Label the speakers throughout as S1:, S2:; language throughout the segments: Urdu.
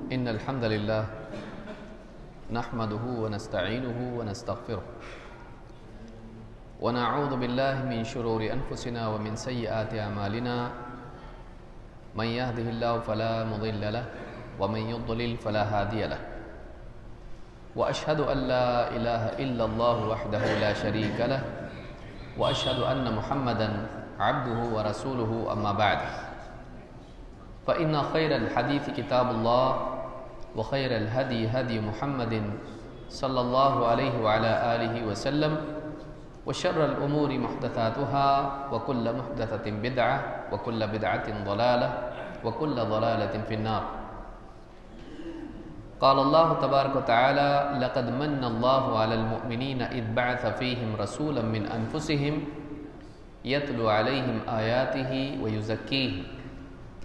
S1: إن الحمد لله نحمده ونستعينه ونستغفره ونعوذ بالله من شرور أنفسنا ومن سيئات أعمالنا من يهده الله فلا مضل له ومن يضلل فلا هادي له وأشهد أن لا إله إلا الله وحده لا شريك له وأشهد أن محمدا عبده ورسوله أما بعد فإن خير الحديث كتاب الله وخير الهدي هدي محمد صلى الله عليه وعلى آله وسلم وشر الأمور محدثاتها وكل محدثة بدعة وكل بدعة ضلالة وكل ضلالة في النار. قال الله تبارك وتعالى لقد من الله على المؤمنين إذ بعث فيهم رسولا من أنفسهم يتلو عليهم آياته ويزكيهم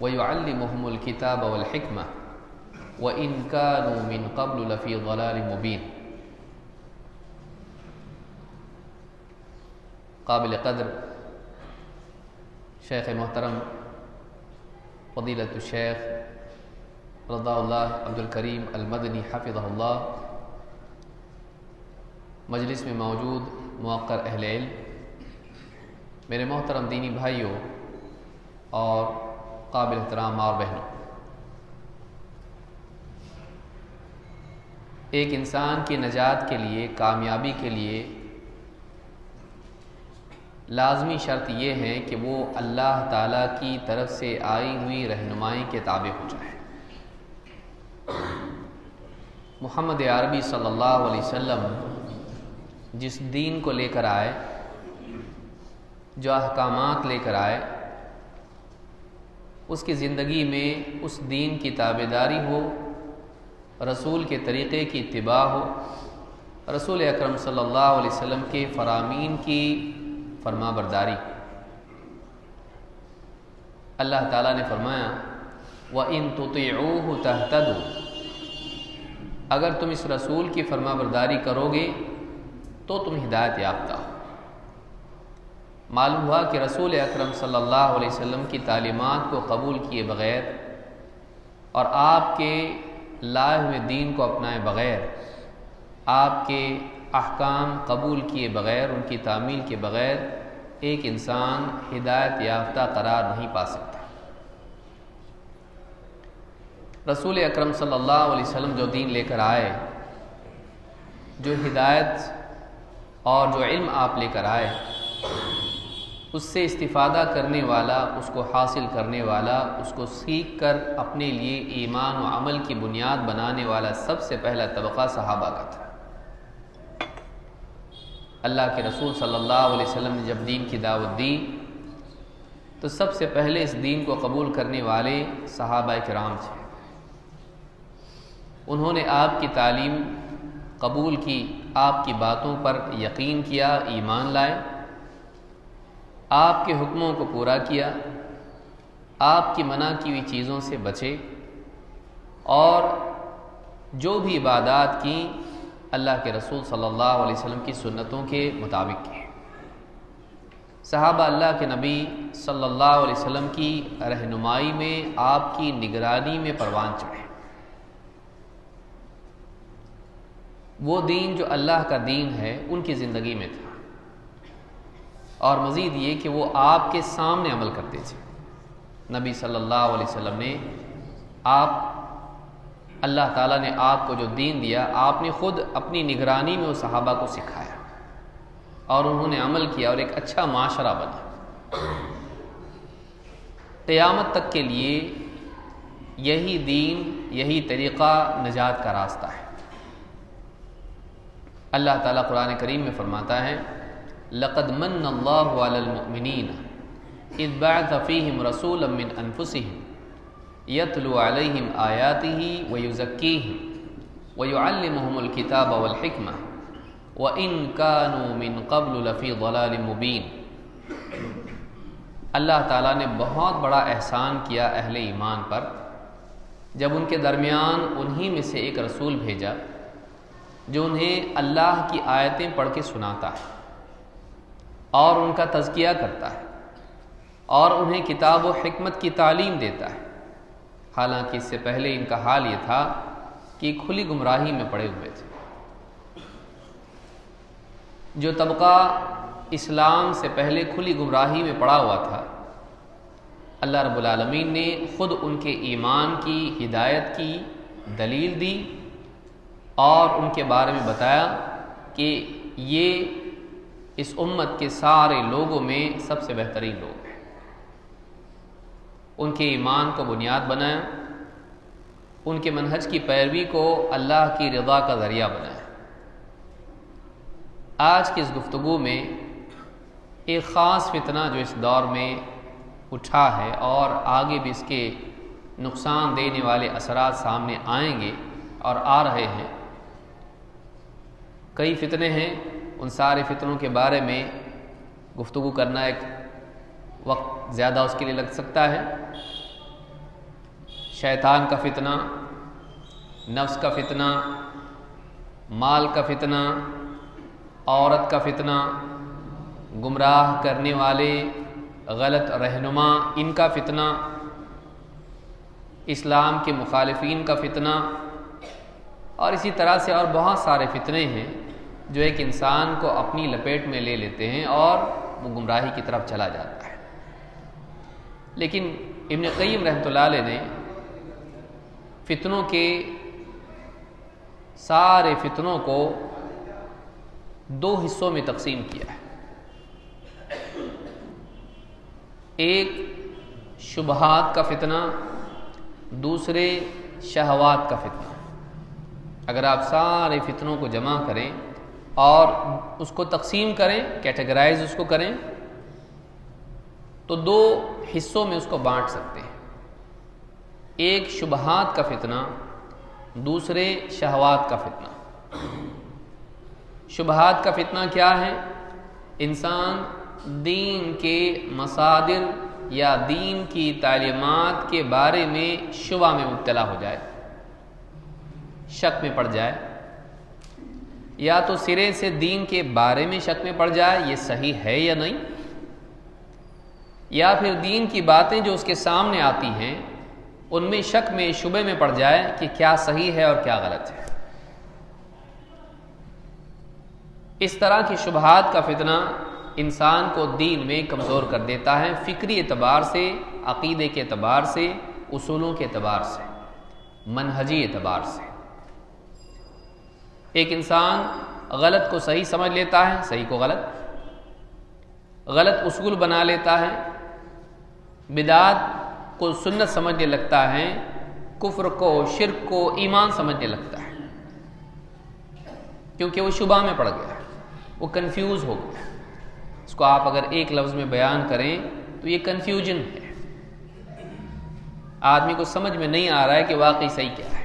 S1: ويعلمهم الكتاب والحكمة وإن كانوا من قبل لفي ضلال مبين. قابل قدر شیخ محترم فضیلۃ الشیخ رضا اللہ عبد الکریم المدنی حفظہ اللہ، مجلس میں موجود موقر اہل علم، میرے محترم دینی بھائیوں اور قابل احترام ماں اور بہنوں، ایک انسان کی نجات کے لیے، کامیابی کے لیے لازمی شرط یہ ہے کہ وہ اللہ تعالیٰ کی طرف سے آئی ہوئی رہنمائی کے تابع ہو جائے۔ محمد عربی صلی اللہ علیہ وسلم جس دین کو لے کر آئے، جو احکامات لے کر آئے، اس کی زندگی میں اس دین کی تابعداری ہو، رسول کے طریقے کی اتباع ہو، رسول اکرم صلی اللہ علیہ وسلم کے فرامین کی فرما برداری۔ اللہ تعالیٰ نے فرمایا وَإِن تُطِيعُوهُ تَهْتَدُوا، اگر تم اس رسول کی فرما برداری کرو گے تو تم ہدایت یافتہ ہو۔ معلوم ہوا کہ رسول اکرم صلی اللہ علیہ وسلم کی تعلیمات کو قبول کیے بغیر اور آپ کے لائے ہوئے دین کو اپنائے بغیر، آپ کے احکام قبول کیے بغیر، ان کی تعمیل کے بغیر ایک انسان ہدایت یافتہ قرار نہیں پا سکتا۔ رسول اکرم صلی اللہ علیہ وسلم جو دین لے کر آئے، جو ہدایت اور جو علم آپ لے کر آئے، اس سے استفادہ کرنے والا، اس کو حاصل کرنے والا، اس کو سیکھ کر اپنے لیے ایمان و عمل کی بنیاد بنانے والا سب سے پہلا طبقہ صحابہ کا تھا۔ اللہ کے رسول صلی اللہ علیہ وسلم نے جب دین کی دعوت دی تو سب سے پہلے اس دین کو قبول کرنے والے صحابہ کرام تھے۔ انہوں نے آپ کی تعلیم قبول کی، آپ کی باتوں پر یقین کیا، ایمان لائے، آپ کے حکموں کو پورا کیا، آپ کی منع کی ہوئی چیزوں سے بچے، اور جو بھی عبادات کی اللہ کے رسول صلی اللہ علیہ وسلم کی سنتوں کے مطابق کی۔ صحابہ اللہ کے نبی صلی اللہ علیہ وسلم کی رہنمائی میں، آپ کی نگرانی میں پروان چڑھے۔ وہ دین جو اللہ کا دین ہے ان کی زندگی میں تھا، اور مزید یہ کہ وہ آپ کے سامنے عمل کرتے تھے۔ نبی صلی اللہ علیہ وسلم نے اللہ تعالیٰ نے آپ کو جو دین دیا، آپ نے خود اپنی نگرانی میں وہ صحابہ کو سکھایا، اور انہوں نے عمل کیا اور ایک اچھا معاشرہ بنا۔ قیامت تک کے لیے یہی دین، یہی طریقہ نجات کا راستہ ہے۔ اللہ تعالیٰ قرآن کریم میں فرماتا ہے لَقَدْ مَنَّ اللَّهُ عَلَى الْمُؤْمِنِينَ إِذْ بَعَثَ فِيهِمْ رَسُولًا مِّنْ أَنفُسِهِمْ يَتْلُو عَلَيْهِمْ آيَاتِهِ وَيُزَكِّيهِمْ وَيُعَلِّمُهُمُ الْكِتَابَ وَالْحِكْمَةَ وَإِنْ كَانُوا مِنْ قَبْلُ لَفِي ضَلَالٍ مُبِينٍ۔ اللہ تعالیٰ نے بہت بڑا احسان کیا اہل ایمان پر جب ان کے درمیان انہی میں سے ایک رسول بھیجا جو انہیں اللہ کی آیتیں پڑھ کے سناتا ہے اور ان کا تزکیہ کرتا ہے اور انہیں کتاب و حکمت کی تعلیم دیتا ہے حالانکہ اس سے پہلے ان کا حال یہ تھا کہ کھلی گمراہی میں پڑے ہوئے تھے۔ جو طبقہ اسلام سے پہلے کھلی گمراہی میں پڑا ہوا تھا، اللہ رب العالمین نے خود ان کے ایمان کی ہدایت کی دلیل دی اور ان کے بارے میں بتایا کہ یہ اس امت کے سارے لوگوں میں سب سے بہترین لوگ ہیں۔ ان کے ایمان کو بنیاد بنایا، ان کے منہج کی پیروی کو اللہ کی رضا کا ذریعہ بنایا۔ آج کی اس گفتگو میں ایک خاص فتنہ جو اس دور میں اٹھا ہے اور آگے بھی اس کے نقصان دینے والے اثرات سامنے آئیں گے اور آ رہے ہیں، کئی فتنے ہیں، ان سارے فتنوں کے بارے میں گفتگو کرنا ایک وقت زیادہ اس کے لیے لگ سکتا ہے۔ شیطان کا فتنہ، نفس کا فتنہ، مال کا فتنہ، عورت کا فتنہ، گمراہ کرنے والے غلط رہنما ان کا فتنہ، اسلام کے مخالفین کا فتنہ، اور اسی طرح سے اور بہت سارے فتنے ہیں جو ایک انسان کو اپنی لپیٹ میں لے لیتے ہیں اور وہ گمراہی کی طرف چلا جاتا ہے۔ لیکن ابن قیم رحمۃ اللہ علیہ نے فتنوں کے سارے فتنوں کو دو حصوں میں تقسیم کیا ہے۔ ایک شبہات کا فتنہ، دوسرے شہوات کا فتنہ۔ اگر آپ سارے فتنوں کو جمع کریں اور اس کو تقسیم کریں، کیٹیگرائز اس کو کریں، تو دو حصوں میں اس کو بانٹ سکتے ہیں۔ ایک شبہات کا فتنہ، دوسرے شہوات کا فتنہ۔ شبہات کا فتنہ کیا ہے؟ انسان دین کے مصادر یا دین کی تعلیمات کے بارے میں شبہ میں مبتلا ہو جائے، شک میں پڑ جائے، یا تو سرے سے دین کے بارے میں شک میں پڑ جائے یہ صحیح ہے یا نہیں، یا پھر دین کی باتیں جو اس کے سامنے آتی ہیں ان میں شک میں شبے میں پڑ جائے کہ کیا صحیح ہے اور کیا غلط ہے۔ اس طرح کی شبہات کا فتنہ انسان کو دین میں کمزور کر دیتا ہے، فکری اعتبار سے، عقیدے کے اعتبار سے، اصولوں کے اعتبار سے، منہجی اعتبار سے۔ ایک انسان غلط کو صحیح سمجھ لیتا ہے، صحیح کو غلط، غلط اصول بنا لیتا ہے، بدعت کو سنت سمجھنے لگتا ہے، کفر کو، شرک کو ایمان سمجھنے لگتا ہے، کیونکہ وہ شبہ میں پڑ گیا ہے، وہ کنفیوز ہو گیا ہے۔ اس کو آپ اگر ایک لفظ میں بیان کریں تو یہ کنفیوژن ہے، آدمی کو سمجھ میں نہیں آ رہا ہے کہ واقعی صحیح کیا ہے۔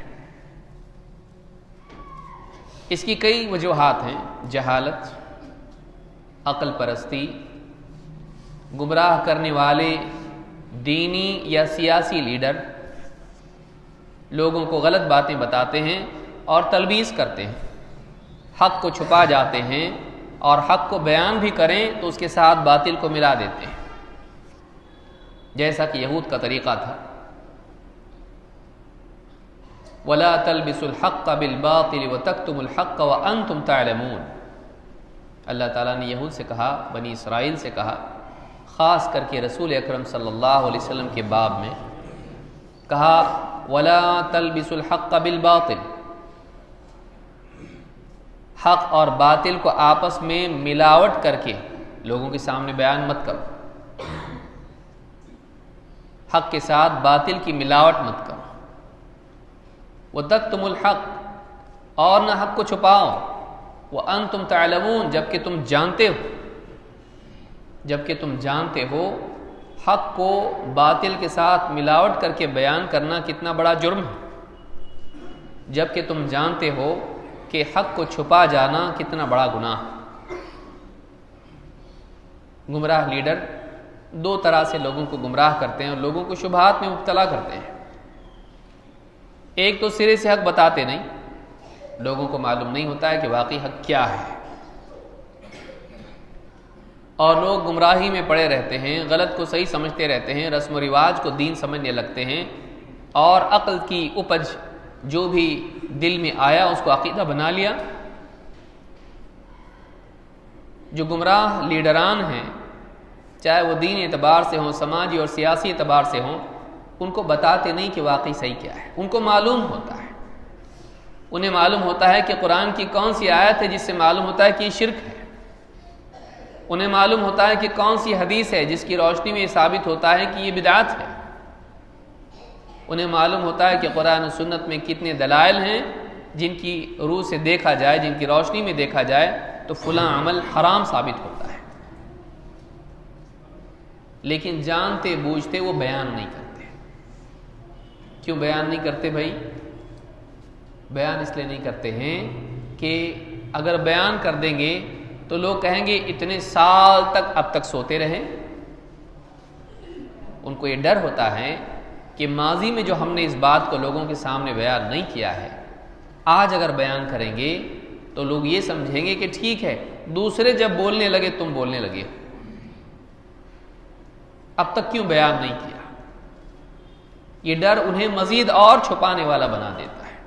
S1: اس کی کئی وجوہات ہیں، جہالت، عقل پرستی، گمراہ کرنے والے دینی یا سیاسی لیڈر لوگوں کو غلط باتیں بتاتے ہیں اور تلبیس کرتے ہیں، حق کو چھپا جاتے ہیں، اور حق کو بیان بھی کریں تو اس کے ساتھ باطل کو ملا دیتے ہیں، جیسا کہ یہود کا طریقہ تھا۔ وَلَا تَلْبِسُوا الْحَقَّ بِالْبَاطِلِ وَتَكْتُمُوا الْحَقَّ وَأَنْتُمْ تَعْلَمُونَ۔ اللہ تعالیٰ نے یہود سے کہا، بنی اسرائیل سے کہا، خاص کر کے رسول اکرم صلی اللہ علیہ وسلم کے باب میں کہا وَلَا تَلْبِسُوا الْحَقَّ بِالْبَاطِلِ، حق اور باطل کو آپس میں ملاوٹ کر کے لوگوں کے سامنے بیان مت کرو، حق کے ساتھ باطل کی ملاوٹ مت کرو۔ وَتَكْتُمُوا الْحَقَّ، اور نہ حق کو چھپاؤ، وَأَنْتُمْ تَعْلَمُونَ، جبکہ تم جانتے ہو حق کو باطل کے ساتھ ملاوٹ کر کے بیان کرنا کتنا بڑا جرم ہے، جبکہ تم جانتے ہو کہ حق کو چھپا جانا کتنا بڑا گناہ ہے۔ گمراہ لیڈر دو طرح سے لوگوں کو گمراہ کرتے ہیں اور لوگوں کو شبہات میں مبتلا کرتے ہیں۔ ایک تو سرے سے حق بتاتے نہیں، لوگوں کو معلوم نہیں ہوتا ہے کہ واقعی حق کیا ہے، اور لوگ گمراہی میں پڑے رہتے ہیں، غلط کو صحیح سمجھتے رہتے ہیں، رسم و رواج کو دین سمجھنے لگتے ہیں، اور عقل کی اپج جو بھی دل میں آیا اس کو عقیدہ بنا لیا۔ جو گمراہ لیڈران ہیں، چاہے وہ دین اعتبار سے ہوں، سماجی اور سیاسی اعتبار سے ہوں، ان کو بتاتے نہیں کہ واقعی صحیح کیا ہے۔ ان کو معلوم ہوتا ہے، انہیں معلوم ہوتا ہے کہ قرآن کی کون سی آیت ہے جس سے معلوم ہوتا ہے کہ یہ شرک ہے، انہیں معلوم ہوتا ہے کہ کون سی حدیث ہے جس کی روشنی میں یہ ثابت ہوتا ہے کہ یہ بدعت ہے، انہیں معلوم ہوتا ہے کہ قرآن و سنت میں کتنے دلائل ہیں جن کی روح سے دیکھا جائے، جن کی روشنی میں دیکھا جائے تو فلاں عمل حرام ثابت ہوتا ہے، لیکن جانتے بوجھتے وہ بیان نہیں کرتے۔ کیوں بیان نہیں کرتے بھائی؟ بیان اس لیے نہیں کرتے ہیں کہ اگر بیان کر دیں گے تو لوگ کہیں گے اتنے سال تک اب تک سوتے رہے۔ ان کو یہ ڈر ہوتا ہے کہ ماضی میں جو ہم نے اس بات کو لوگوں کے سامنے بیان نہیں کیا ہے، آج اگر بیان کریں گے تو لوگ یہ سمجھیں گے کہ ٹھیک ہے، دوسرے جب بولنے لگے تم بولنے لگے، اب تک کیوں بیان نہیں کیا؟ یہ ڈر انہیں مزید اور چھپانے والا بنا دیتا ہے۔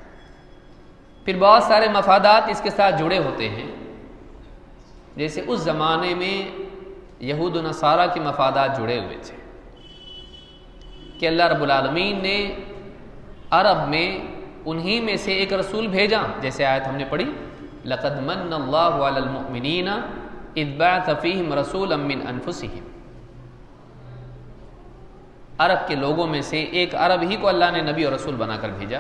S1: پھر بہت سارے مفادات اس کے ساتھ جڑے ہوتے ہیں، جیسے اس زمانے میں یہود و نصارہ کے مفادات جڑے ہوئے تھے کہ اللہ رب العالمین نے عرب میں انہی میں سے ایک رسول بھیجا، جیسے آیت ہم نے پڑھی لَقَدْ مَنَّ اللَّهُ عَلَى الْمُؤْمِنِينَ إِذْ بَعَثَ فِيهِمْ رَسُولًا مِّنْ أَنفُسِهِمْ۔ عرب کے لوگوں میں سے ایک عرب ہی کو اللہ نے نبی اور رسول بنا کر بھیجا،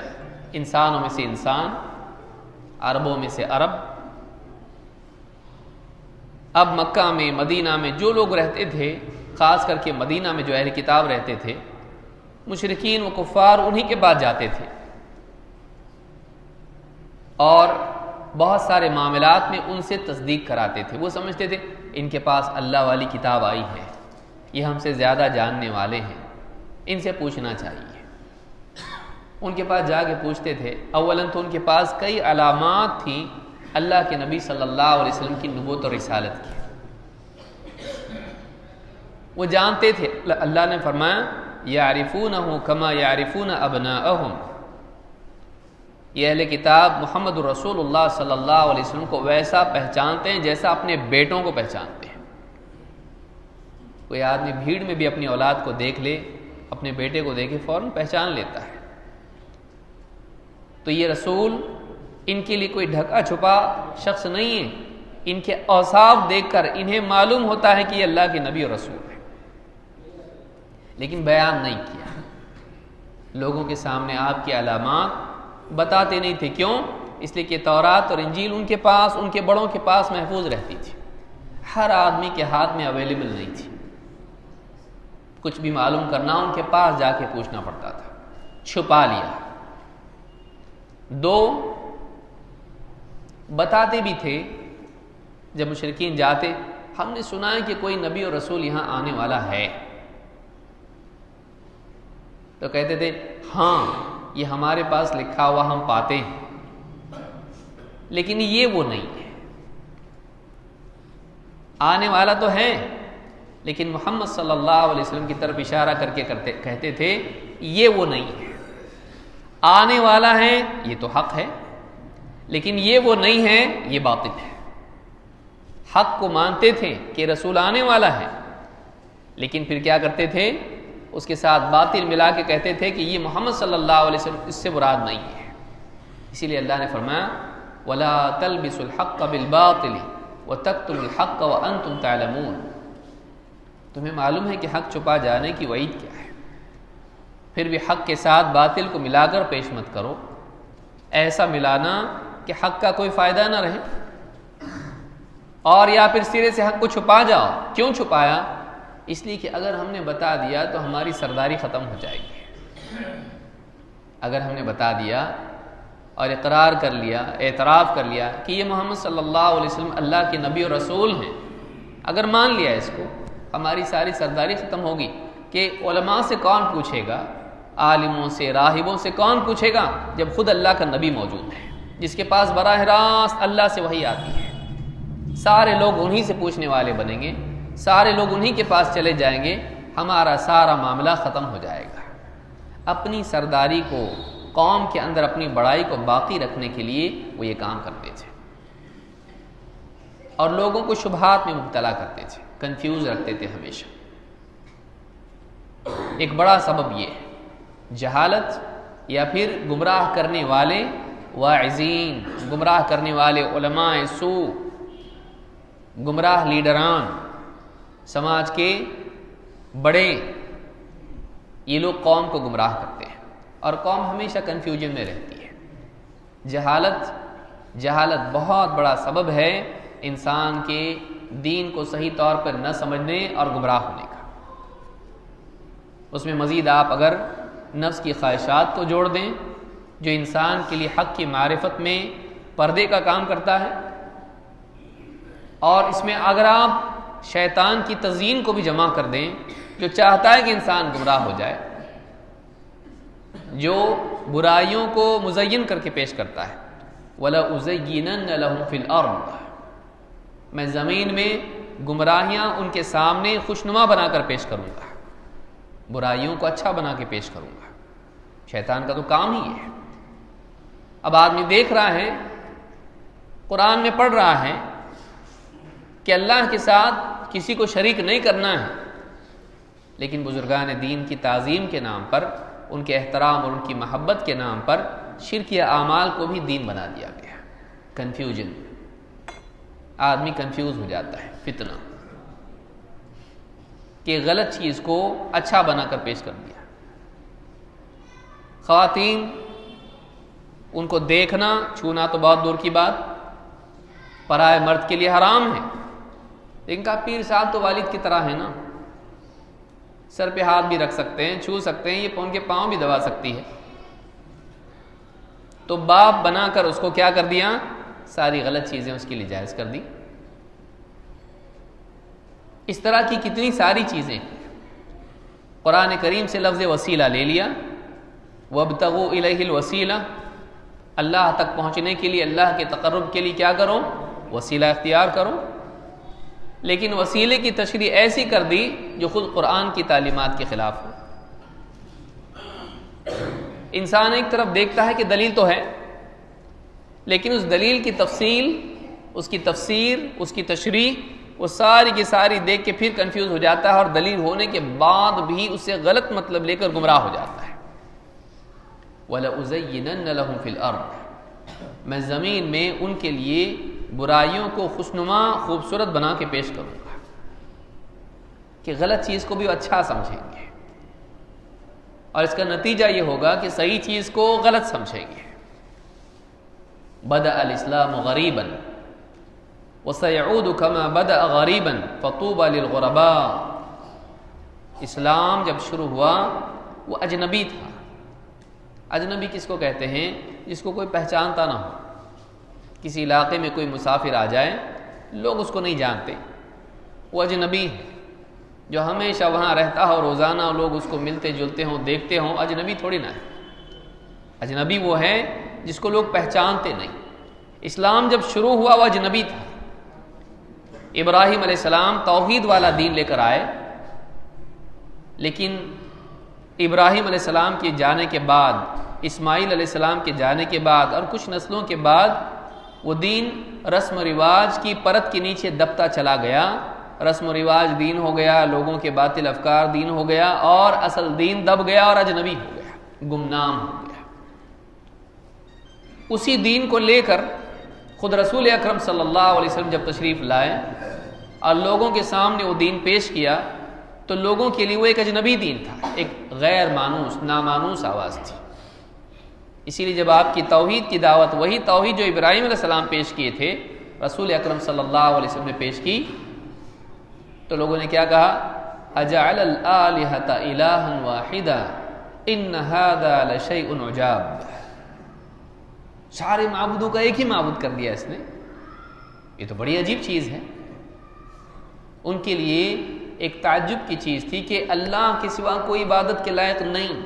S1: انسانوں میں سے انسان، عربوں میں سے عرب۔ اب مکہ میں، مدینہ میں جو لوگ رہتے تھے، خاص کر کے مدینہ میں جو اہل کتاب رہتے تھے، مشرکین و کفار انہی کے پاس جاتے تھے اور بہت سارے معاملات میں ان سے تصدیق کراتے تھے۔ وہ سمجھتے تھے ان کے پاس اللہ والی کتاب آئی ہے، یہ ہم سے زیادہ جاننے والے ہیں، ان سے پوچھنا چاہیے۔ ان کے پاس جا کے پوچھتے تھے۔ اولاً تو ان کے پاس کئی علامات تھیں اللہ کے نبی صلی اللہ علیہ وسلم کی نبوت اور رسالت کی، وہ جانتے تھے۔ اللہ نے فرمایا یعرفونہ کما یعرفون ابناءہم، یہ اہل کتاب محمد رسول اللہ صلی اللہ علیہ وسلم کو ویسا پہچانتے ہیں جیسا اپنے بیٹوں کو پہچانتے ہیں۔ کوئی آدمی بھیڑ میں بھی اپنی اولاد کو دیکھ لے، اپنے بیٹے کو دیکھے فوراً پہچان لیتا ہے۔ تو یہ رسول ان کے لیے کوئی ڈھکا چھپا شخص نہیں ہے، ان کے اوصاف دیکھ کر انہیں معلوم ہوتا ہے کہ یہ اللہ کے نبی اور رسول ہے، لیکن بیان نہیں کیا۔ لوگوں کے سامنے آپ کی علامات بتاتے نہیں تھے۔ کیوں؟ اس لیے کہ تورات اور انجیل ان کے پاس، ان کے بڑوں کے پاس محفوظ رہتی تھی، ہر آدمی کے ہاتھ میں اویلیبل نہیں تھی۔ کچھ بھی معلوم کرنا ان کے پاس جا کے پوچھنا پڑتا تھا، چھپا لیا۔ دو، بتاتے بھی تھے جب مشرکین جاتے، ہم نے سنا ہے کہ کوئی نبی اور رسول یہاں آنے والا ہے، تو کہتے تھے ہاں یہ ہمارے پاس لکھا ہوا ہم پاتے ہیں، لیکن یہ وہ نہیں ہے۔ آنے والا تو ہے، لیکن محمد صلی اللہ علیہ وسلم کی طرف اشارہ کر کے کہتے تھے یہ وہ نہیں ہے۔ آنے والا ہے یہ تو حق ہے، لیکن یہ وہ نہیں ہے، یہ باطل ہے۔ حق کو مانتے تھے کہ رسول آنے والا ہے، لیکن پھر کیا کرتے تھے؟ اس کے ساتھ باطل ملا کے کہتے تھے کہ یہ محمد صلی اللہ علیہ وسلم اس سے مراد نہیں ہے۔ اسی لیے اللہ نے فرمایا وَلَا تَلْبِسُوا الْحَقَّ بِالْبَاطِلِ وَتَكْتُمُوا الْحَقَّ وَأَنْتُمْ تَعْلَمُونَ۔ تمہیں معلوم ہے کہ حق چھپا جانے کی وعید کیا ہے، پھر بھی حق کے ساتھ باطل کو ملا کر پیش مت کرو، ایسا ملانا کہ حق کا کوئی فائدہ نہ رہے، اور یا پھر سرے سے حق کو چھپا جاؤ۔ کیوں چھپایا؟ اس لیے کہ اگر ہم نے بتا دیا تو ہماری سرداری ختم ہو جائے گی۔ اگر ہم نے بتا دیا اور اقرار کر لیا، اعتراف کر لیا کہ یہ محمد صلی اللہ علیہ وسلم اللہ کے نبی اور رسول ہیں، اگر مان لیا اس کو، ہماری ساری سرداری ختم ہوگی۔ کہ علماء سے کون پوچھے گا، عالموں سے، راہبوں سے کون پوچھے گا، جب خود اللہ کا نبی موجود ہے جس کے پاس براہ راست اللہ سے وحی آتی ہے۔ سارے لوگ انہی سے پوچھنے والے بنیں گے، سارے لوگ انہی کے پاس چلے جائیں گے، ہمارا سارا معاملہ ختم ہو جائے گا۔ اپنی سرداری کو، قوم کے اندر اپنی بڑائی کو باقی رکھنے کے لیے وہ یہ کام کرتے تھے، اور لوگوں کو شبہات میں مبتلا کرتے تھے، کنفیوز رکھتے تھے ہمیشہ۔ ایک بڑا سبب یہ ہے جہالت، یا پھر گمراہ کرنے والے واعظین، گمراہ کرنے والے علماء سوء، گمراہ لیڈران، سماج کے بڑے، یہ لوگ قوم کو گمراہ کرتے ہیں، اور قوم ہمیشہ کنفیوژن میں رہتی ہے۔ جہالت بہت بڑا سبب ہے انسان کے دین کو صحیح طور پر نہ سمجھنے اور گمراہ ہونے کا۔ اس میں مزید آپ اگر نفس کی خواہشات کو جوڑ دیں، جو انسان کے لیے حق کی معرفت میں پردے کا کام کرتا ہے، اور اس میں اگر آپ شیطان کی تزیین کو بھی جمع کر دیں، جو چاہتا ہے کہ انسان گمراہ ہو جائے، جو برائیوں کو مزین کر کے پیش کرتا ہے، وَلَأُزَيِّنَنَّ لَهُمْ فِي الْأَرْضِ، میں زمین میں گمراہیاں ان کے سامنے خوشنما بنا کر پیش کروں گا، برائیوں کو اچھا بنا کے پیش کروں گا۔ شیطان کا تو کام ہی ہے۔ اب آدمی دیکھ رہا ہے، قرآن میں پڑھ رہا ہے کہ اللہ کے ساتھ کسی کو شریک نہیں کرنا ہے، لیکن بزرگان دین کی تعظیم کے نام پر، ان کے احترام اور ان کی محبت کے نام پر شرک یا اعمال کو بھی دین بنا دیا گیا۔ کنفیوژن، آدمی کنفیوز ہو جاتا ہے، فتنہ کہ غلط چیز کو اچھا بنا کر پیش کر دیا۔ خواتین، ان کو دیکھنا چھونا تو بہت دور کی بات، پرائے مرد کے لیے حرام ہے، لیکن کہا پیر صاحب تو والد کی طرح ہے نا، سر پہ ہاتھ بھی رکھ سکتے ہیں، چھو سکتے ہیں، یہ ان کے پاؤں بھی دبا سکتی ہے، تو باپ بنا کر اس کو کیا کر دیا، ساری غلط چیزیں اس کے لیے جائز کر دی۔ اس طرح کی کتنی ساری چیزیں، قرآن کریم سے لفظ وسیلہ لے لیا، وَابْتَغُوا إِلَيْهِ الْوَسِيلَةَ، اللہ تک پہنچنے کے لیے، اللہ کے تقرب کے لیے کیا کرو، وسیلہ اختیار کرو، لیکن وسیلے کی تشریح ایسی کر دی جو خود قرآن کی تعلیمات کے خلاف ہو۔ انسان ایک طرف دیکھتا ہے کہ دلیل تو ہے، لیکن اس دلیل کی تفصیل، اس کی تفسیر، اس کی تشریح، وہ ساری کی ساری دیکھ کے پھر کنفیوز ہو جاتا ہے، اور دلیل ہونے کے بعد بھی اس سے غلط مطلب لے کر گمراہ ہو جاتا ہے۔ وَلَأُزَيِّنَنَّ لَهُمْ فِي الْأَرْضِ، میں زمین میں ان کے لیے برائیوں کو خوشنما، خوبصورت بنا کے پیش کروں گا، کہ غلط چیز کو بھی اچھا سمجھیں گے، اور اس کا نتیجہ یہ ہوگا کہ صحیح چیز کو غلط سمجھیں گے۔ بدأ الاسلام غریبا وسيعود كما بدأ غریبا فطوبى للغرباء، اسلام جب شروع ہوا وہ اجنبی تھا۔ اجنبی کس کو کہتے ہیں؟ جس کو کوئی پہچانتا نہ ہو۔ کسی علاقے میں کوئی مسافر آ جائے، لوگ اس کو نہیں جانتے، وہ اجنبی ہے۔ جو ہمیشہ وہاں رہتا ہو، روزانہ لوگ اس کو ملتے جلتے ہوں، دیکھتے ہوں، اجنبی تھوڑی نہ ہے۔ اجنبی وہ ہے جس کو لوگ پہچانتے نہیں۔ اسلام جب شروع ہوا وہ اجنبی تھا۔ ابراہیم علیہ السلام توحید والا دین لے کر آئے، لیکن ابراہیم علیہ السلام کے جانے کے بعد، اسماعیل علیہ السلام کے جانے کے بعد، اور کچھ نسلوں کے بعد وہ دین رسم و رواج کی پرت کے نیچے دبتا چلا گیا۔ رسم و رواج دین ہو گیا، لوگوں کے باطل افکار دین ہو گیا، اور اصل دین دب گیا اور اجنبی ہو گیا، گمنام ہو گیا۔ اسی دین کو لے کر خود رسول اکرم صلی اللہ علیہ وسلم جب تشریف لائے اور لوگوں کے سامنے وہ دین پیش کیا، تو لوگوں کے لیے وہ ایک اجنبی دین تھا، ایک غیر مانوس، نامانوس آواز تھی۔ اسی لیے جب آپ کی توحید کی دعوت، وہی توحید جو ابراہیم علیہ السلام پیش کیے تھے، رسول اکرم صلی اللہ علیہ وسلم نے پیش کی، تو لوگوں نے کیا کہا؟ اجعل الآلہۃ الہا واحدا ان ھذا لشیء عجاب، سارے معبودوں کا ایک ہی معبود کر دیا اس نے، یہ تو بڑی عجیب چیز ہے۔ ان کے لیے ایک تعجب کی چیز تھی کہ اللہ کے سوا کوئی عبادت کے لائق نہیں،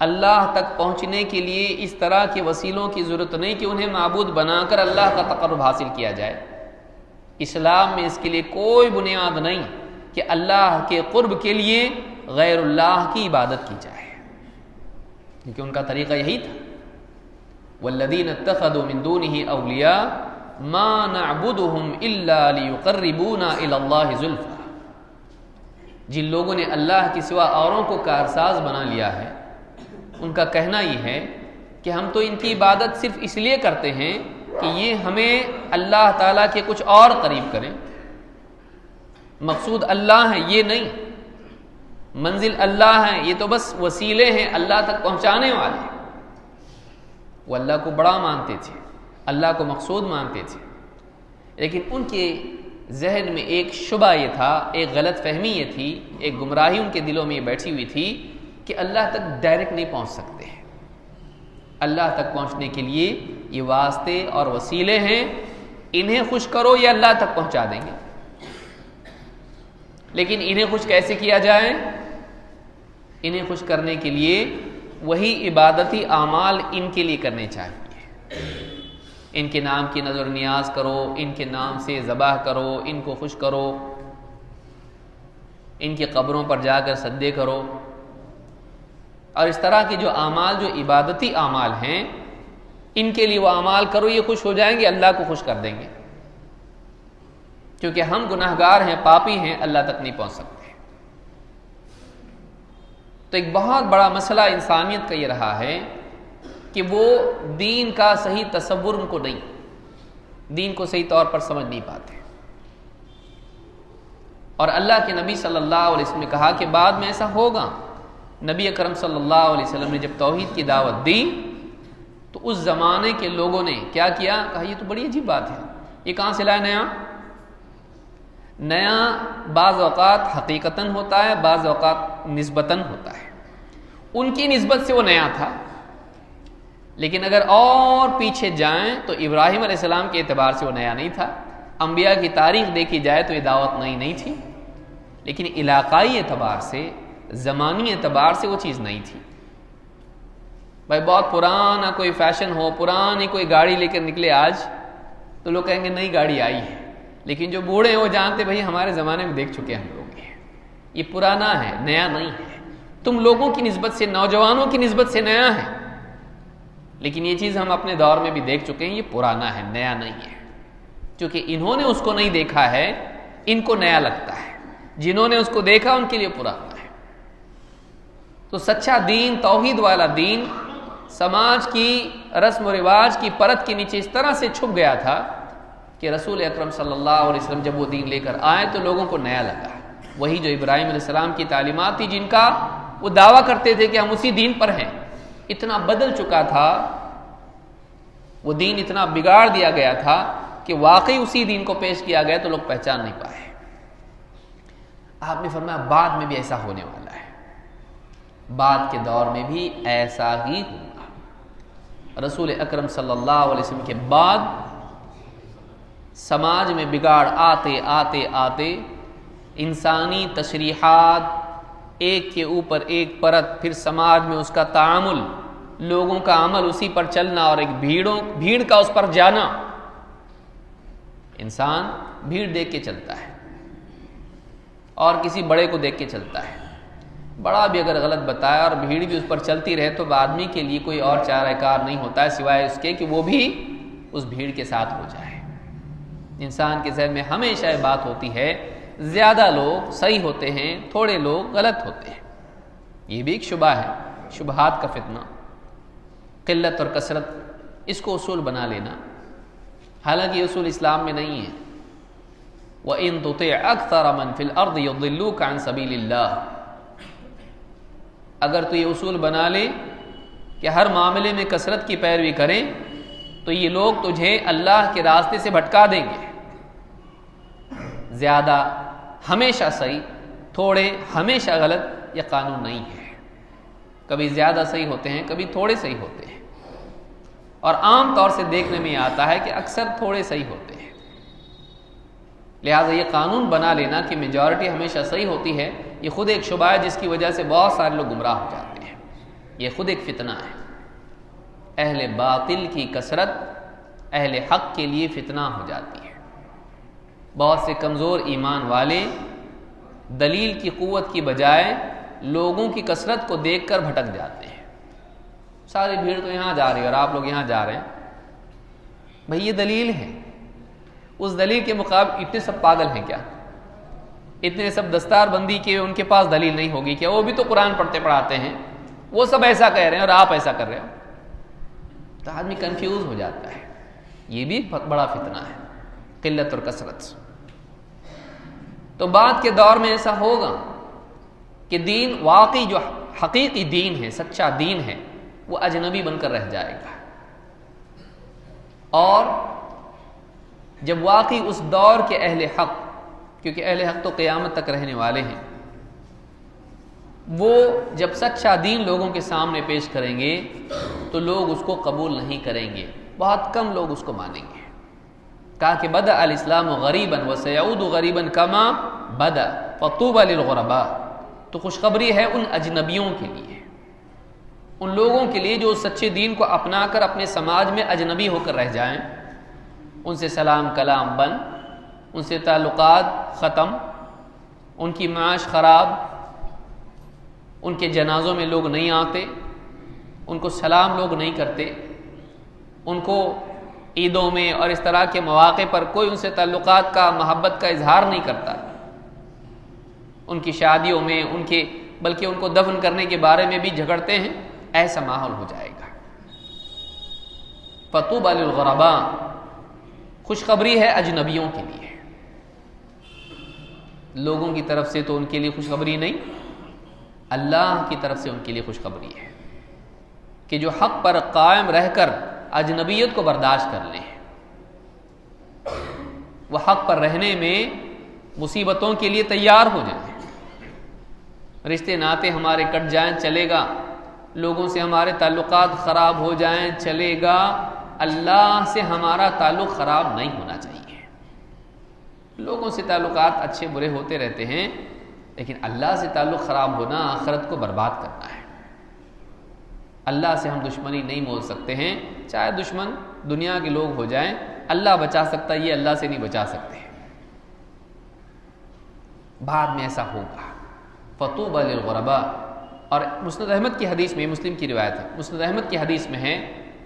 S1: اللہ تک پہنچنے کے لیے اس طرح کے وسیلوں کی ضرورت نہیں کہ انہیں معبود بنا کر اللہ کا تقرب حاصل کیا جائے۔ اسلام میں اس کے لیے کوئی بنیاد نہیں کہ اللہ کے قرب کے لیے غیر اللہ کی عبادت کی جائے۔ کیونکہ ان کا طریقہ یہی تھا، والذین اتخذوا من دونہ اولیاء ما نعبدهم الا لیقربونا الی اللہ زلفی، جن لوگوں نے اللہ کے سوا اوروں کو کارساز بنا لیا ہے، ان کا کہنا یہ ہے کہ ہم تو ان کی عبادت صرف اس لیے کرتے ہیں کہ یہ ہمیں اللہ تعالیٰ کے کچھ اور قریب کریں، مقصود اللہ ہے یہ نہیں، منزل اللہ ہے، یہ تو بس وسیلے ہیں اللہ تک پہنچانے والے۔ وہ اللہ کو بڑا مانتے تھے، اللہ کو مقصود مانتے تھے، لیکن ان کے ذہن میں ایک شبہ یہ تھا، ایک غلط فہمی یہ تھی، ایک گمراہی ان کے دلوں میں یہ بیٹھی ہوئی تھی کہ اللہ تک ڈائریکٹ نہیں پہنچ سکتے ہیں، اللہ تک پہنچنے کے لیے یہ واسطے اور وسیلے ہیں، انہیں خوش کرو یہ اللہ تک پہنچا دیں گے۔ لیکن انہیں خوش کیسے کیا جائے؟ انہیں خوش کرنے کے لیے وہی عبادتی اعمال ان کے لیے کرنے چاہیے، ان کے نام کی نظر نیاز کرو، ان کے نام سے ذبح کرو، ان کو خوش کرو، ان کی قبروں پر جا کر سجدے کرو، اور اس طرح کے جو اعمال، جو عبادتی اعمال ہیں، ان کے لیے وہ اعمال کرو، یہ خوش ہو جائیں گے، اللہ کو خوش کر دیں گے، کیونکہ ہم گناہگار ہیں، پاپی ہیں، اللہ تک نہیں پہنچ سکتے۔ تو ایک بہت بڑا مسئلہ انسانیت کا یہ رہا ہے کہ وہ دین کا صحیح تصور ان کو نہیں، دین کو صحیح طور پر سمجھ نہیں پاتے، اور اللہ کے نبی صلی اللہ علیہ وسلم نے کہا کہ بعد میں ایسا ہوگا۔ نبی اکرم صلی اللہ علیہ وسلم نے جب توحید کی دعوت دی تو اس زمانے کے لوگوں نے کیا کیا؟ کہا یہ تو بڑی عجیب بات ہے، یہ کہاں سے لائے نیا؟ نیا بعض اوقات حقیقتاً ہوتا ہے، بعض اوقات نسبتاً ہوتا ہے، ان کی نسبت سے وہ نیا تھا، لیکن اگر اور پیچھے جائیں تو ابراہیم علیہ السلام کے اعتبار سے وہ نیا نہیں تھا، انبیاء کی تاریخ دیکھی جائے تو یہ دعوت نئی نہیں تھی، لیکن علاقائی اعتبار سے، زمانی اعتبار سے وہ چیز نہیں تھی۔ بھائی بہت پرانا کوئی فیشن ہو، پرانی کوئی گاڑی لے کر نکلے آج، تو لوگ کہیں گے نئی گاڑی آئی ہے، لیکن جو بوڑھے ہیں وہ جانتے بھائی ہمارے زمانے میں دیکھ چکے ہم لوگ، یہ پرانا ہے، نیا نہیں ہے۔ تم لوگوں کی نسبت سے، نوجوانوں کی نسبت سے نیا ہے، لیکن یہ چیز ہم اپنے دور میں بھی دیکھ چکے ہیں، یہ پرانا ہے، نیا نہیں ہے، کیونکہ انہوں نے اس کو نہیں دیکھا ہے، ان کو نیا لگتا ہے، جنہوں نے اس کو دیکھا ان کے لیے پرانا ہے۔ تو سچا دین، توحید والا دین، سماج کی رسم و رواج کی پرت کے نیچے اس طرح سے چھپ گیا تھا کہ رسول اکرم صلی اللہ علیہ وسلم جب وہ دین لے کر آئے تو لوگوں کو نیا لگا، وہی جو ابراہیم علیہ السلام کی تعلیمات تھی، جن کا وہ دعویٰ کرتے تھے کہ ہم اسی دین پر ہیں، اتنا بدل چکا تھا، وہ دین اتنا بگاڑ دیا گیا تھا کہ واقعی اسی دین کو پیش کیا گیا تو لوگ پہچان نہیں پائے۔ آپ نے فرمایا بعد میں بھی ایسا ہونے والا ہے، بعد کے دور میں بھی ایسا ہی ہوگا۔ رسول اکرم صلی اللہ علیہ وسلم کے بعد سماج میں بگاڑ آتے آتے آتے انسانی تشریحات ایک کے اوپر ایک پرت، پھر سماج میں اس کا تعامل، لوگوں کا عمل اسی پر چلنا، اور ایک بھیڑ کا اس پر جانا۔ انسان بھیڑ دیکھ کے چلتا ہے اور کسی بڑے کو دیکھ کے چلتا ہے، بڑا بھی اگر غلط بتایا اور بھیڑ بھی اس پر چلتی رہے تو آدمی کے لیے کوئی اور چارہ کار نہیں ہوتا ہے سوائے اس کے کہ وہ بھی اس بھیڑ کے ساتھ ہو جائے۔ انسان کے ذہن میں ہمیشہ یہ بات ہوتی ہے، زیادہ لوگ صحیح ہوتے ہیں، تھوڑے لوگ غلط ہوتے ہیں، یہ بھی ایک شبہ ہے، شبہات کا فتنہ، قلت اور کثرت، اس کو اصول بنا لینا، حالانکہ یہ اصول اسلام میں نہیں ہے۔ وَإِن تُطِعْ أَكْثَرَ مَنْ فِي الْأَرْضِ يُضِلُّوكَ عَنْ سَبِيلِ اللَّهِ، اگر تو یہ اصول بنا لے کہ ہر معاملے میں کثرت کی پیروی کریں تو یہ لوگ تجھے اللہ کے راستے سے بھٹکا دیں گے۔ زیادہ ہمیشہ صحیح، تھوڑے ہمیشہ غلط، یہ قانون نہیں ہے، کبھی زیادہ صحیح ہوتے ہیں، کبھی تھوڑے صحیح ہوتے ہیں، اور عام طور سے دیکھنے میں آتا ہے کہ اکثر تھوڑے صحیح ہوتے ہیں۔ لہٰذا یہ قانون بنا لینا کہ میجورٹی ہمیشہ صحیح ہوتی ہے، یہ خود ایک شبہ ہے جس کی وجہ سے بہت سارے لوگ گمراہ ہو جاتے ہیں، یہ خود ایک فتنہ ہے۔ اہل باطل کی کثرت اہل حق کے لیے فتنہ ہو جاتی ہے۔ بہت سے کمزور ایمان والے دلیل کی قوت کی بجائے لوگوں کی کثرت کو دیکھ کر بھٹک جاتے ہیں، ساری بھیڑ تو یہاں جا رہی ہے اور آپ لوگ یہاں جا رہے ہیں. بھئی یہ دلیل ہے. اس دلیل کے مقابل اتنے سب پاگل ہیں کیا؟ اتنے سب دستار بندی کے ان کے پاس دلیل نہیں ہوگی کیا؟ وہ بھی تو قرآن پڑھتے پڑھاتے ہیں, وہ سب ایسا کہہ رہے ہیں اور آپ ایسا کر رہے ہو. تو آدمی کنفیوز ہو جاتا ہے. یہ بھی بہت بڑا فتنہ ہے, قلت اور کثرت. تو بعد کے دور میں ایسا ہوگا کہ دین واقعی جو حقیقی دین ہے, سچا دین ہے, وہ اجنبی بن کر رہ جائے گا. اور جب واقعی اس دور کے اہل حق, کیونکہ اہل حق تو قیامت تک رہنے والے ہیں, وہ جب سچا دین لوگوں کے سامنے پیش کریں گے تو لوگ اس کو قبول نہیں کریں گے, بہت کم لوگ اس کو مانیں گے. کہا کہ بدأ الاسلام غریبا وسيعود غریبا کما بدأ فطوبى للغرباء. تو خوشخبری ہے ان اجنبیوں کے لیے, ان لوگوں کے لیے جو سچے دین کو اپنا کر اپنے سماج میں اجنبی ہو کر رہ جائیں. ان سے سلام کلام بند, ان سے تعلقات ختم, ان کی معاش خراب, ان کے جنازوں میں لوگ نہیں آتے, ان کو سلام لوگ نہیں کرتے, ان کو عیدوں میں اور اس طرح کے مواقع پر کوئی ان سے تعلقات کا, محبت کا اظہار نہیں کرتا. ان کی شادیوں میں بلکہ ان کو دفن کرنے کے بارے میں بھی جھگڑتے ہیں. ایسا ماحول ہو جائے گا. فطوبى للغرباء, خوشخبری ہے اجنبیوں کے لیے. لوگوں کی طرف سے تو ان کے لیے خوشخبری نہیں, اللہ کی طرف سے ان کے لیے خوشخبری ہے کہ جو حق پر قائم رہ کر اجنبیت کو برداشت کر لیں, وہ حق پر رہنے میں مصیبتوں کے لیے تیار ہو جائیں. رشتے ناتے ہمارے کٹ جائیں چلے گا, لوگوں سے ہمارے تعلقات خراب ہو جائیں چلے گا, اللہ سے ہمارا تعلق خراب نہیں ہونا چاہیے. لوگوں سے تعلقات اچھے برے ہوتے رہتے ہیں, لیکن اللہ سے تعلق خراب ہونا آخرت کو برباد کرنا ہے. اللہ سے ہم دشمنی نہیں مول سکتے ہیں, چاہے دشمن دنیا کے لوگ ہو جائیں, اللہ بچا سکتا ہے, یہ اللہ سے نہیں بچا سکتے. بعد میں ایسا ہوگا. فطوبى للغرباء. اور مسند احمد کی حدیث میں, مسلم کی روایت ہے, مسند احمد کی حدیث میں ہے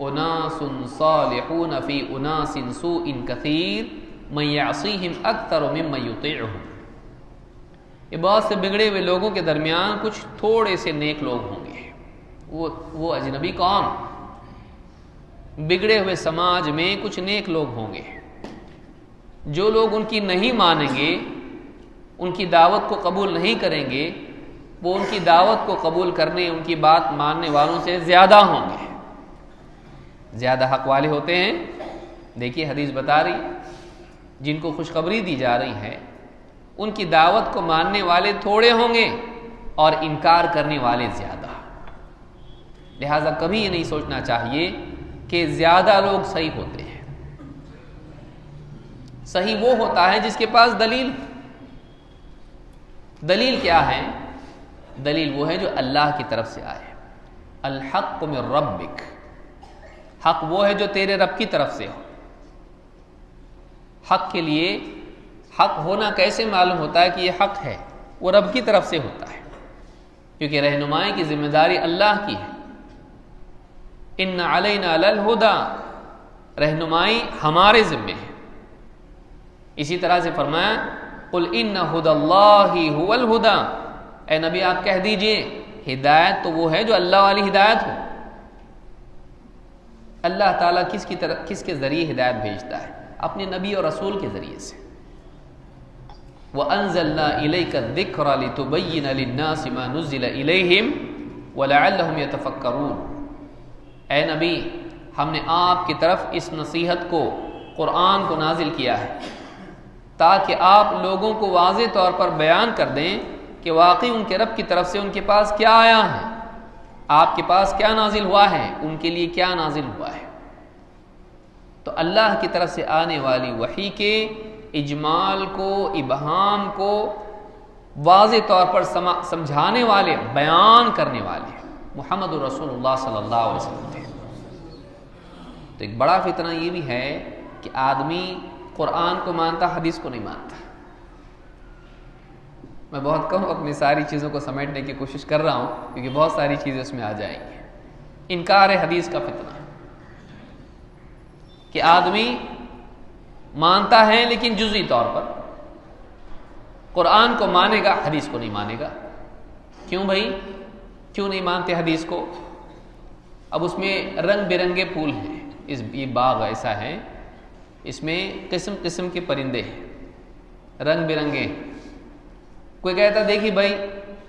S1: اناس صالحون فی اناس سوء کثیر من یعصیہم اکثر ممن یطیعہم. یہ بہت سے بگڑے ہوئے لوگوں کے درمیان کچھ تھوڑے سے نیک لوگ ہوں گے. وہ اجنبی کون؟ بگڑے ہوئے سماج میں کچھ نیک لوگ ہوں گے. جو لوگ ان کی نہیں مانیں گے, ان کی دعوت کو قبول نہیں کریں گے, وہ ان کی دعوت کو قبول کرنے, ان کی بات ماننے والوں سے زیادہ ہوں گے, زیادہ حق والے ہوتے ہیں. دیکھیے حدیث بتا رہی, جن کو خوشخبری دی جا رہی ہے ان کی دعوت کو ماننے والے تھوڑے ہوں گے اور انکار کرنے والے زیادہ. لہذا کبھی یہ نہیں سوچنا چاہیے کہ زیادہ لوگ صحیح ہوتے ہیں. صحیح وہ ہوتا ہے جس کے پاس دلیل. دلیل کیا ہے؟ دلیل وہ ہے جو اللہ کی طرف سے آئے. الحق من ربک, حق وہ ہے جو تیرے رب کی طرف سے ہو. حق کے لیے حق ہونا کیسے معلوم ہوتا ہے کہ یہ حق ہے؟ وہ رب کی طرف سے ہوتا ہے, کیونکہ رہنمائی کی ذمہ داری اللہ کی ہے. ان علینا للہدی, رہنمائی ہمارے ذمے ہے. اسی طرح سے فرمایا قل ان ھدی اللہ ھو الھدی, اے نبی آپ کہہ دیجئے ہدایت تو وہ ہے جو اللہ والی ہدایت ہو. اللہ تعالیٰ کس کے ذریعے ہدایت بھیجتا ہے؟ اپنے نبی اور رسول کے ذریعے سے. وَأَنزَلْنَا إِلَيْكَ الذِّكْرَ لِتُبَيِّنَ لِلنَّاسِ مَا نُزِّلَ إِلَيْهِمْ وَلَعَلَّهُمْ يَتَفَكَّرُونَ. اے نبی, ہم نے آپ کی طرف اس نصیحت کو, قرآن کو نازل کیا ہے تاکہ آپ لوگوں کو واضح طور پر بیان کر دیں کہ واقعی ان کے رب کی طرف سے ان کے پاس کیا آیا ہے, آپ کے پاس کیا نازل ہوا ہے, ان کے لیے کیا نازل ہوا ہے. تو اللہ کی طرف سے آنے والی وحی کے اجمال کو, ابہام کو واضح طور پر سمجھانے والے, بیان کرنے والے محمد رسول اللہ صلی اللہ علیہ وسلم تھے. تو ایک بڑا فتنہ یہ بھی ہے کہ آدمی قرآن کو مانتا, حدیث کو نہیں مانتا. میں بہت کم اپنی ساری چیزوں کو سمیٹنے کی کوشش کر رہا ہوں کیونکہ بہت ساری چیزیں اس میں آ جائیں گی. انکار حدیث کا فتنہ کہ آدمی مانتا ہے لیکن جزئی طور پر، قرآن کو مانے گا حدیث کو نہیں مانے گا۔ کیوں بھائی، کیوں نہیں مانتے حدیث کو؟ اب اس میں رنگ برنگے پھول ہیں، یہ باغ ایسا ہے، اس میں قسم قسم کے پرندے ہیں، رنگ برنگے۔ کوئی کہتا دیکھیے بھائی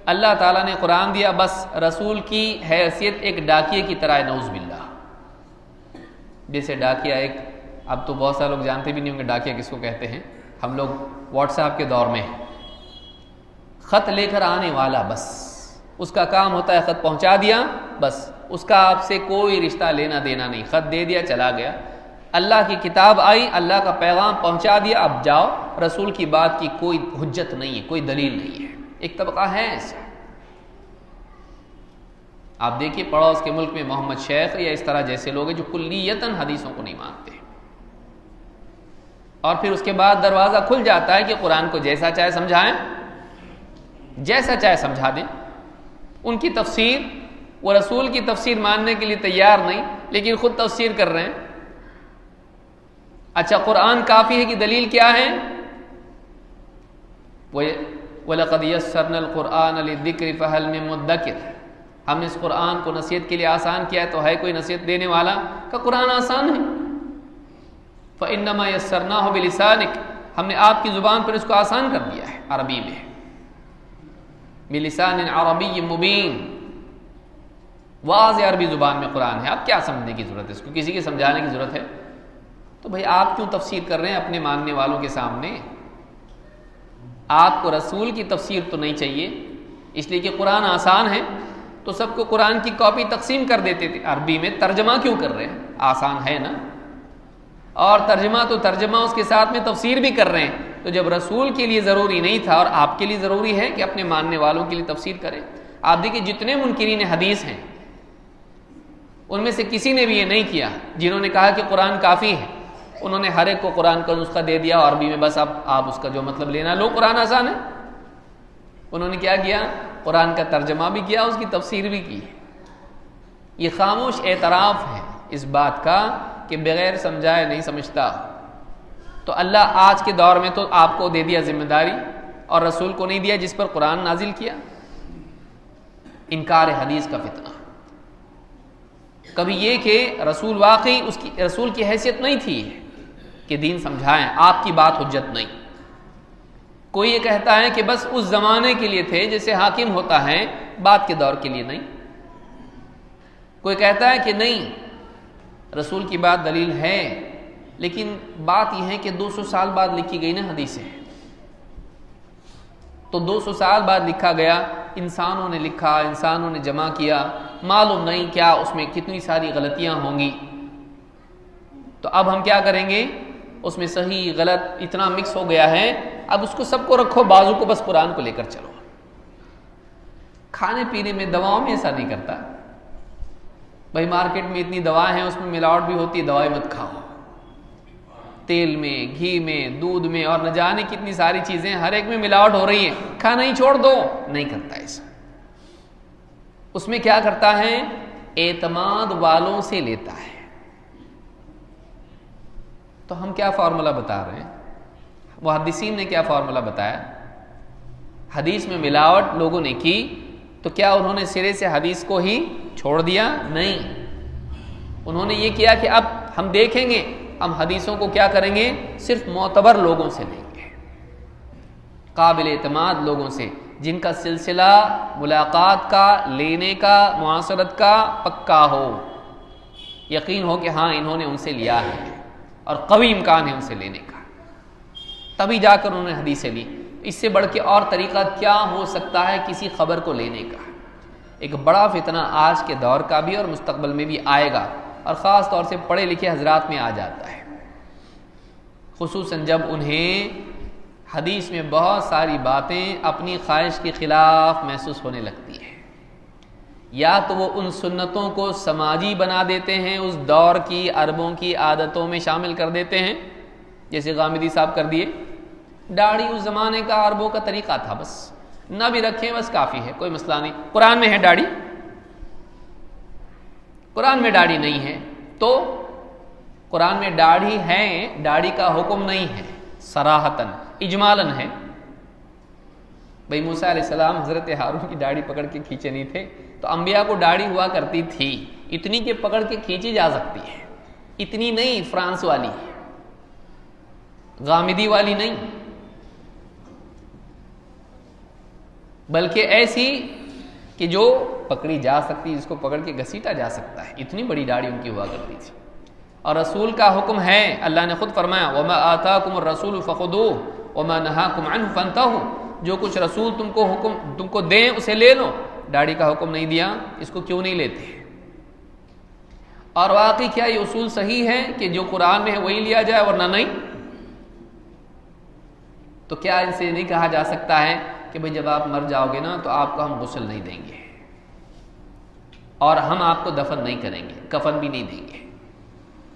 S1: اللہ تعالیٰ نے قرآن دیا، بس رسول کی حیثیت ایک ڈاکیے کی طرح ہے، نعوذ باللہ۔ جیسے ڈاکیا ایک، اب تو بہت سارے لوگ جانتے بھی نہیں ہوں گے ڈاکیا کس کو کہتے ہیں، ہم لوگ واٹس ایپ کے دور میں ہیں، خط لے کر آنے والا، بس اس کا کام ہوتا ہے خط پہنچا دیا، بس اس کا آپ سے کوئی رشتہ لینا دینا نہیں، خط دے دیا چلا گیا۔ اللہ کی کتاب آئی، اللہ کا پیغام پہنچا دیا، اب جاؤ، رسول کی بات کی کوئی حجت نہیں ہے، کوئی دلیل نہیں ہے۔ ایک طبقہ ہے ایسا، آپ دیکھیے پڑوس کے ملک میں محمد شیخ یا اس طرح جیسے لوگ ہیں جو کلیتاً حدیثوں کو نہیں مانتے، اور پھر اس کے بعد دروازہ کھل جاتا ہے کہ قرآن کو جیسا چاہے سمجھائیں، جیسا چاہے سمجھا دیں۔ ان کی تفسیر، وہ رسول کی تفسیر ماننے کے لیے تیار نہیں، لیکن خود تفسیر کر رہے ہیں۔ اچھا قرآن کافی ہے کہ دلیل کیا ہے؟ وَلَقَدْ يَسَّرْنَا الْقُرْآنَ لِلذِّكْرِ فَهَلْ مِن مُدَّكِرٍ، ہم نے اس قرآن کو نصیحت کے لیے آسان کیا ہے، تو ہے کوئی نصیحت دینے والا؟ کہ قرآن آسان ہے۔ فَإِنَّمَا يَسَّرْنَاهُ بِلِسَانِكَ، ہم نے آپ کی زبان پر اس کو آسان کر دیا ہے، عربی میں، بِلِسَانٍ عَرَبِيٍّ مُبِينٍ، واضح عربی زبان میں قرآن ہے۔ اب کیا سمجھنے کی ضرورت ہے اس کو، کسی کے سمجھانے کی ضرورت ہے؟ تو بھائی آپ کیوں تفسیر کر رہے ہیں اپنے ماننے والوں کے سامنے؟ آپ کو رسول کی تفسیر تو نہیں چاہیے، اس لیے کہ قرآن آسان ہے تو سب کو قرآن کی کاپی تقسیم کر دیتے تھے، عربی میں ترجمہ کیوں کر رہے ہیں؟ آسان ہے نا، اور ترجمہ تو ترجمہ اس کے ساتھ میں تفسیر بھی کر رہے ہیں، تو جب رسول کے لیے ضروری نہیں تھا اور آپ کے لیے ضروری ہے کہ اپنے ماننے والوں کے لیے تفسیر کریں۔ آپ دیکھیں جتنے منکرین حدیث ہیں ان میں سے کسی نے بھی یہ نہیں کیا جنہوں نے کہا کہ قرآن کافی ہے، انہوں نے ہر ایک کو قرآن کا نسخہ دے دیا عربی میں، بس اب آپ اس کا جو مطلب لینا لو، قرآن آسان ہے۔ انہوں نے کیا کیا؟ قرآن کا ترجمہ بھی کیا، اس کی تفسیر بھی کی۔ یہ خاموش اعتراف ہے اس بات کا کہ بغیر سمجھائے نہیں سمجھتا۔ تو اللہ آج کے دور میں تو آپ کو دے دیا ذمہ داری، اور رسول کو نہیں دیا جس پر قرآن نازل کیا۔ انکار حدیث کا فتنہ، کبھی یہ کہ رسول واقعی اس کی رسول کی حیثیت نہیں تھی کہ دین سمجھائیں، آپ کی بات حجت نہیں۔ کوئی یہ کہتا ہے کہ بس اس زمانے کے لیے تھے جیسے حاکم ہوتا ہے، بعد کے دور کے لیے نہیں۔ کوئی کہتا ہے کہ نہیں رسول کی بات دلیل ہے، لیکن بات یہ ہے کہ 200 سال بعد لکھی گئی نا حدیثیں، تو 200 سال بعد لکھا گیا، انسانوں نے لکھا، انسانوں نے جمع کیا، معلوم نہیں کیا اس میں کتنی ساری غلطیاں ہوں گی۔ تو اب ہم کیا کریں گے؟ اس میں صحیح غلط اتنا مکس ہو گیا ہے، اب اس کو سب کو رکھو بازو کو، بس قرآن کو لے کر چلو۔ کھانے پینے میں، دواؤں میں ایسا نہیں کرتا بھائی، مارکیٹ میں اتنی دوائیں ہیں، اس میں ملاوٹ بھی ہوتی ہے، دوائی مت کھاؤ، تیل میں، گھی میں، دودھ میں، اور نہ جانے کتنی ساری چیزیں ہر ایک میں ملاوٹ ہو رہی ہے، کھانا ہی چھوڑ دو، نہیں کرتا ایسا۔ اس میں کیا کرتا ہے؟ اعتماد والوں سے لیتا ہے۔ تو ہم کیا فارمولا بتا رہے ہیں؟ محدثین نے کیا فارمولا بتایا؟ حدیث میں ملاوٹ لوگوں نے کی تو کیا انہوں نے سرے سے حدیث کو ہی چھوڑ دیا؟ نہیں، انہوں نے یہ کیا کہ اب ہم دیکھیں گے، ہم حدیثوں کو کیا کریں گے؟ صرف معتبر لوگوں سے لیں گے، قابل اعتماد لوگوں سے، جن کا سلسلہ ملاقات کا، لینے کا، معاصرت کا پکا ہو، یقین ہو کہ ہاں انہوں نے ان سے لیا ہے اور قوی امکان ہے ان سے لینے کا، تبھی جا کر انہوں نے حدیثیں لی۔ اس سے بڑھ کے اور طریقہ کیا ہو سکتا ہے کسی خبر کو لینے کا؟ ایک بڑا فتنہ آج کے دور کا بھی اور مستقبل میں بھی آئے گا، اور خاص طور سے پڑھے لکھے حضرات میں آ جاتا ہے، خصوصاً جب انہیں حدیث میں بہت ساری باتیں اپنی خواہش کے خلاف محسوس ہونے لگتی ہیں، یا تو وہ ان سنتوں کو سماجی بنا دیتے ہیں، اس دور کی عربوں کی عادتوں میں شامل کر دیتے ہیں، جیسے غامدی صاحب کر دیے۔ داڑھی اس زمانے کا عربوں کا طریقہ تھا، بس نہ بھی رکھیں بس کافی ہے، کوئی مسئلہ نہیں، قرآن میں ہے داڑھی، قرآن میں داڑھی نہیں ہے تو قرآن میں داڑھی ہے، داڑھی کا حکم نہیں ہے، صراحتاً اجمالاً ہے۔ بھئی موسیٰ علیہ السلام حضرت ہارون کی داڑھی پکڑ کے کھینچے نہیں تھے، تو انبیاء کو داڑھی ہوا کرتی تھی، اتنی کہ پکڑ کے کھینچی جا سکتی ہے، اتنی نہیں فرانس والی، غامدی والی نہیں، بلکہ ایسی کہ جو پکڑی جا سکتی، جس کو پکڑ کے گھسیٹا جا سکتا ہے، اتنی بڑی داڑھی ان کی ہوا کرتی تھی۔ اور رسول کا حکم ہے، اللہ نے خود فرمایا وَمَا آتَاكُمُ الرَّسُولُ فَخُذُوهُ وَمَا نَهَاكُمْ عَنْهُ فَانْتَهُوا، جو کچھ رسول تم کو دیں اسے لے لو، داڑھی کا حکم نہیں دیا، اس کو کیوں نہیں لیتے؟ اور واقعی کیا یہ اصول صحیح ہے کہ جو قرآن میں ہے وہی لیا جائے ورنہ نہیں؟ تو کیا ان سے نہیں کہا جا سکتا ہے کہ بھئی جب آپ مر جاؤ گے نا تو آپ کو ہم غسل نہیں دیں گے اور ہم آپ کو دفن نہیں کریں گے، کفن بھی نہیں دیں گے؟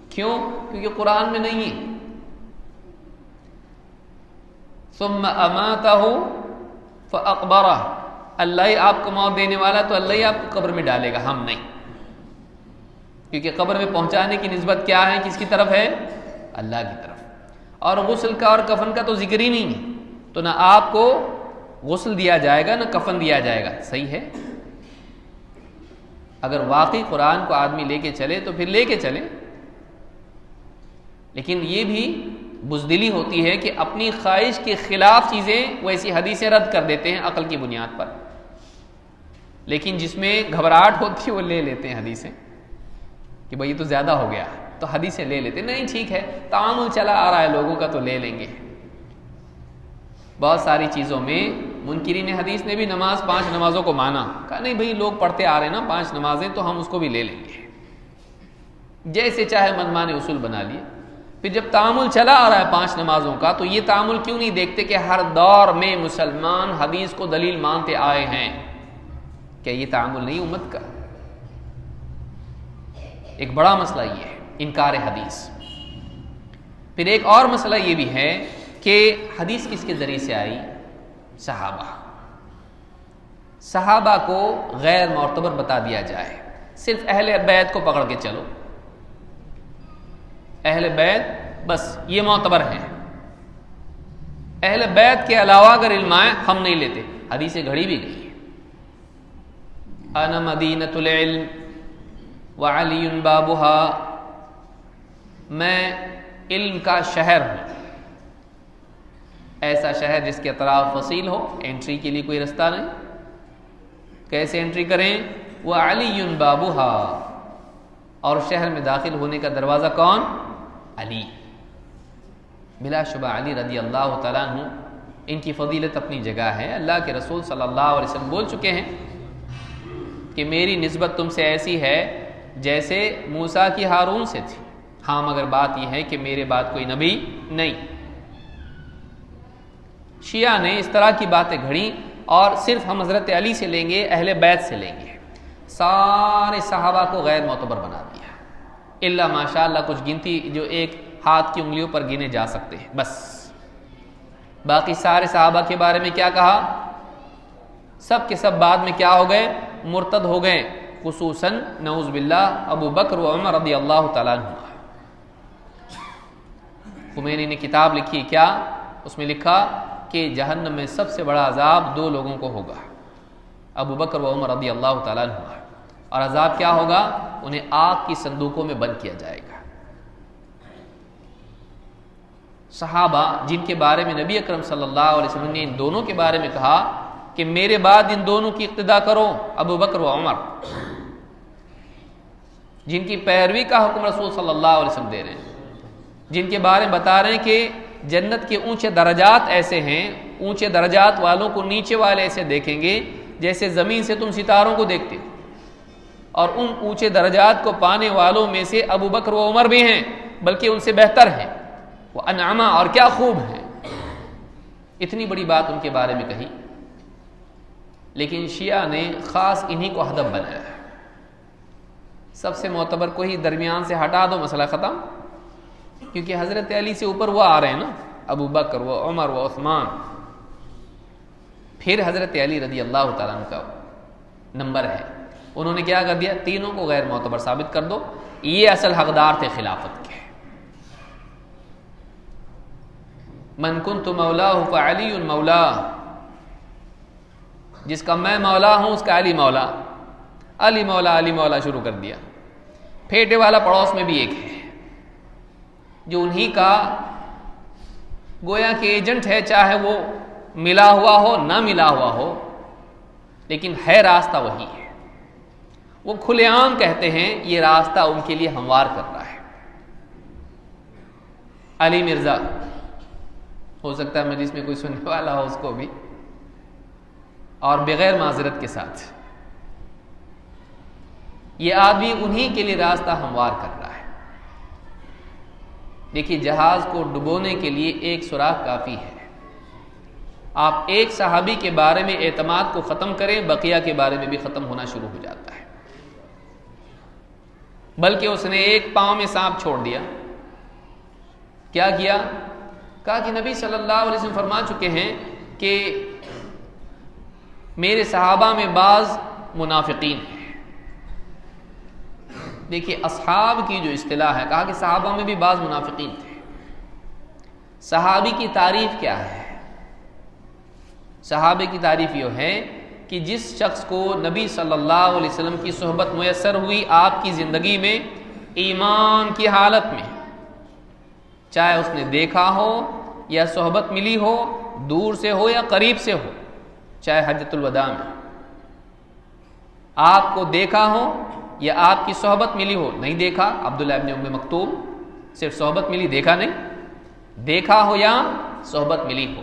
S1: کیوں؟ کیونکہ قرآن میں نہیں ہے۔ ثم اماتہ فاقبرہ، اللہ ہی آپ کو موت دینے والا تو اللہ ہی آپ کو قبر میں ڈالے گا، ہم نہیں، کیونکہ قبر میں پہنچانے کی نسبت کیا ہے، کس کی طرف ہے؟ اللہ کی طرف۔ اور غسل کا اور کفن کا تو ذکر ہی نہیں ہے، تو نہ آپ کو غسل دیا جائے گا نہ کفن دیا جائے گا، صحیح ہے؟ اگر واقعی قرآن کو آدمی لے کے چلے تو پھر لے کے چلے، لیکن یہ بھی بزدلی ہوتی ہے کہ اپنی خواہش کے خلاف چیزیں وہ ایسی حدیثیں رد کر دیتے ہیں عقل کی بنیاد پر، لیکن جس میں گھبراہٹ ہوتی ہے وہ لے لیتے ہیں حدیثیں کہ بھئی یہ تو زیادہ ہو گیا، تو حدیثیں لے لیتے ہیں۔ نہیں ٹھیک ہے، تعامل چلا آ رہا ہے لوگوں کا تو لے لیں گے۔ بہت ساری چیزوں میں منکرین حدیث نے بھی 5 نمازوں کو مانا، کہا نہیں بھئی لوگ پڑھتے آ رہے ہیں نا 5 نمازیں تو ہم اس کو بھی لے لیں گے، جیسے چاہے منمانے اصول بنا لیے۔ پھر جب تعامل چلا آ رہا ہے 5 نمازوں کا تو یہ تعامل کیوں نہیں دیکھتے کہ ہر دور میں مسلمان حدیث کو دلیل مانتے آئے ہیں؟ کیا یہ تعامل نہیں امت کا؟ ایک بڑا مسئلہ یہ ہے انکار حدیث۔ پھر ایک اور مسئلہ یہ بھی ہے کہ حدیث کس کے ذریعے سے آئی؟ صحابہ کو غیر معتبر بتا دیا جائے، صرف اہل بیت کو پکڑ کے چلو، اہل بیت بس یہ معتبر ہیں، اہل بیت کے علاوہ اگر علم آئے ہم نہیں لیتے۔ حدیث گھڑی بھی گئی ہے، انا مدینۃ العلم وعلی بابھا، میں علم کا شہر ہوں، ایسا شہر جس کے اطراف فصیل ہو، انٹری کے لیے کوئی رستہ نہیں، کیسے انٹری کریں؟ وعلی بابھا، اور شہر میں داخل ہونے کا دروازہ کون؟ علی، بلا شبہ علی رضی اللہ تعالیٰ عنہ، ان کی فضیلت اپنی جگہ ہے۔ اللہ کے رسول صلی اللہ علیہ وسلم بول چکے ہیں کہ میری نسبت تم سے ایسی ہے جیسے موسیٰ کی ہارون سے تھی، ہاں مگر بات یہ ہے کہ میرے بعد کوئی نبی نہیں۔ شیعہ نے اس طرح کی باتیں گھڑی اور صرف ہم حضرت علی سے لیں گے، اہل بیت سے لیں گے، سارے صحابہ کو غیر معتبر بنا دیا، الا ماشاء اللہ کچھ گنتی جو ایک ہاتھ کی انگلیوں پر گنے جا سکتے ہیں بس، باقی سارے صحابہ کے بارے میں کیا کہا؟ سب کے سب بعد میں کیا ہو گئے؟ مرتد ہو گئے، خصوصاً نعوذ باللہ ابو بکر و عمر رضی اللہ تعالیٰ عنہ۔ خمینی نے کتاب لکھی، کیا اس میں لکھا کہ جہنم میں سب سے بڑا عذاب 2 لوگوں کو ہوگا، ابو بکر و عمر رضی اللہ تعالیٰ عنہ، اور عذاب کیا ہوگا؟ انہیں آگ کی صندوقوں میں بند کیا جائے گا۔ صحابہ جن کے بارے میں نبی اکرم صلی اللہ علیہ وسلم نے ان دونوں کے بارے میں کہا کہ میرے بعد ان دونوں کی اقتدا کرو، ابو بکر و عمر، جن کی پیروی کا حکم رسول صلی اللہ علیہ وسلم دے رہے ہیں، جن کے بارے میں بتا رہے ہیں کہ جنت کے اونچے درجات ایسے ہیں، اونچے درجات والوں کو نیچے والے ایسے دیکھیں گے جیسے زمین سے تم ستاروں کو دیکھتے ہو، اور ان اونچے درجات کو پانے والوں میں سے ابو بکر و عمر بھی ہیں، بلکہ ان سے بہتر ہیں، وہ انعما اور کیا خوب ہیں۔ اتنی بڑی بات ان کے بارے میں کہی، لیکن شیعہ نے خاص انہی کو ہدف بنایا، سب سے معتبر کو ہی درمیان سے ہٹا دو، مسئلہ ختم، کیونکہ حضرت علی سے اوپر وہ آ رہے ہیں نا، ابو بکر و عمر و عثمان، پھر حضرت علی رضی اللہ تعالیٰ عنہ کا نمبر ہے۔ انہوں نے کیا کر دیا؟ تینوں کو غیر معتبر ثابت کر دو، یہ اصل حقدار تھے خلافت کے۔ من کنت مولاہ فعلی مولا، جس کا میں مولا ہوں اس کا علی مولا، علی مولا علی مولا شروع کر دیا۔ پھیٹے والا پڑوس میں بھی ایک ہے جو انہی کا گویا کہ ایجنٹ ہے، چاہے وہ ملا ہوا ہو نہ ملا ہوا ہو، لیکن ہے راستہ وہی ہے۔ وہ کھلے عام کہتے ہیں یہ راستہ ان کے لیے ہموار کر رہا ہے۔ علی مرزا، ہو سکتا ہے مجلس میں کوئی سننے والا ہو اس کو بھی، اور بغیر معذرت کے ساتھ یہ آدمی انہی کے لیے راستہ ہموار کر رہا ہے۔ دیکھیے جہاز کو ڈبونے کے لیے ایک سوراخ کافی ہے۔ آپ ایک صحابی کے بارے میں اعتماد کو ختم کریں، بقیہ کے بارے میں بھی ختم ہونا شروع ہو جاتا ہے۔ بلکہ اس نے ایک پاؤں میں سانپ چھوڑ دیا۔ کیا کیا؟ کہا کہ نبی صلی اللہ علیہ وسلم فرما چکے ہیں کہ میرے صحابہ میں بعض منافقین ہیں۔ دیکھیے اصحاب کی جو اصطلاح ہے، کہا کہ صحابہ میں بھی بعض منافقین تھے۔ صحابی کی تعریف کیا ہے؟ صحابے کی تعریف یہ ہے کہ جس شخص کو نبی صلی اللہ علیہ وسلم کی صحبت میسر ہوئی آپ کی زندگی میں ایمان کی حالت میں، چاہے اس نے دیکھا ہو یا صحبت ملی ہو، دور سے ہو یا قریب سے ہو، چاہے حجۃ الوداع میں آپ کو دیکھا ہو یا آپ کی صحبت ملی ہو، نہیں دیکھا عبداللہ ابن ام مکتوم، صرف صحبت ملی، دیکھا نہیں، دیکھا ہو یا صحبت ملی ہو،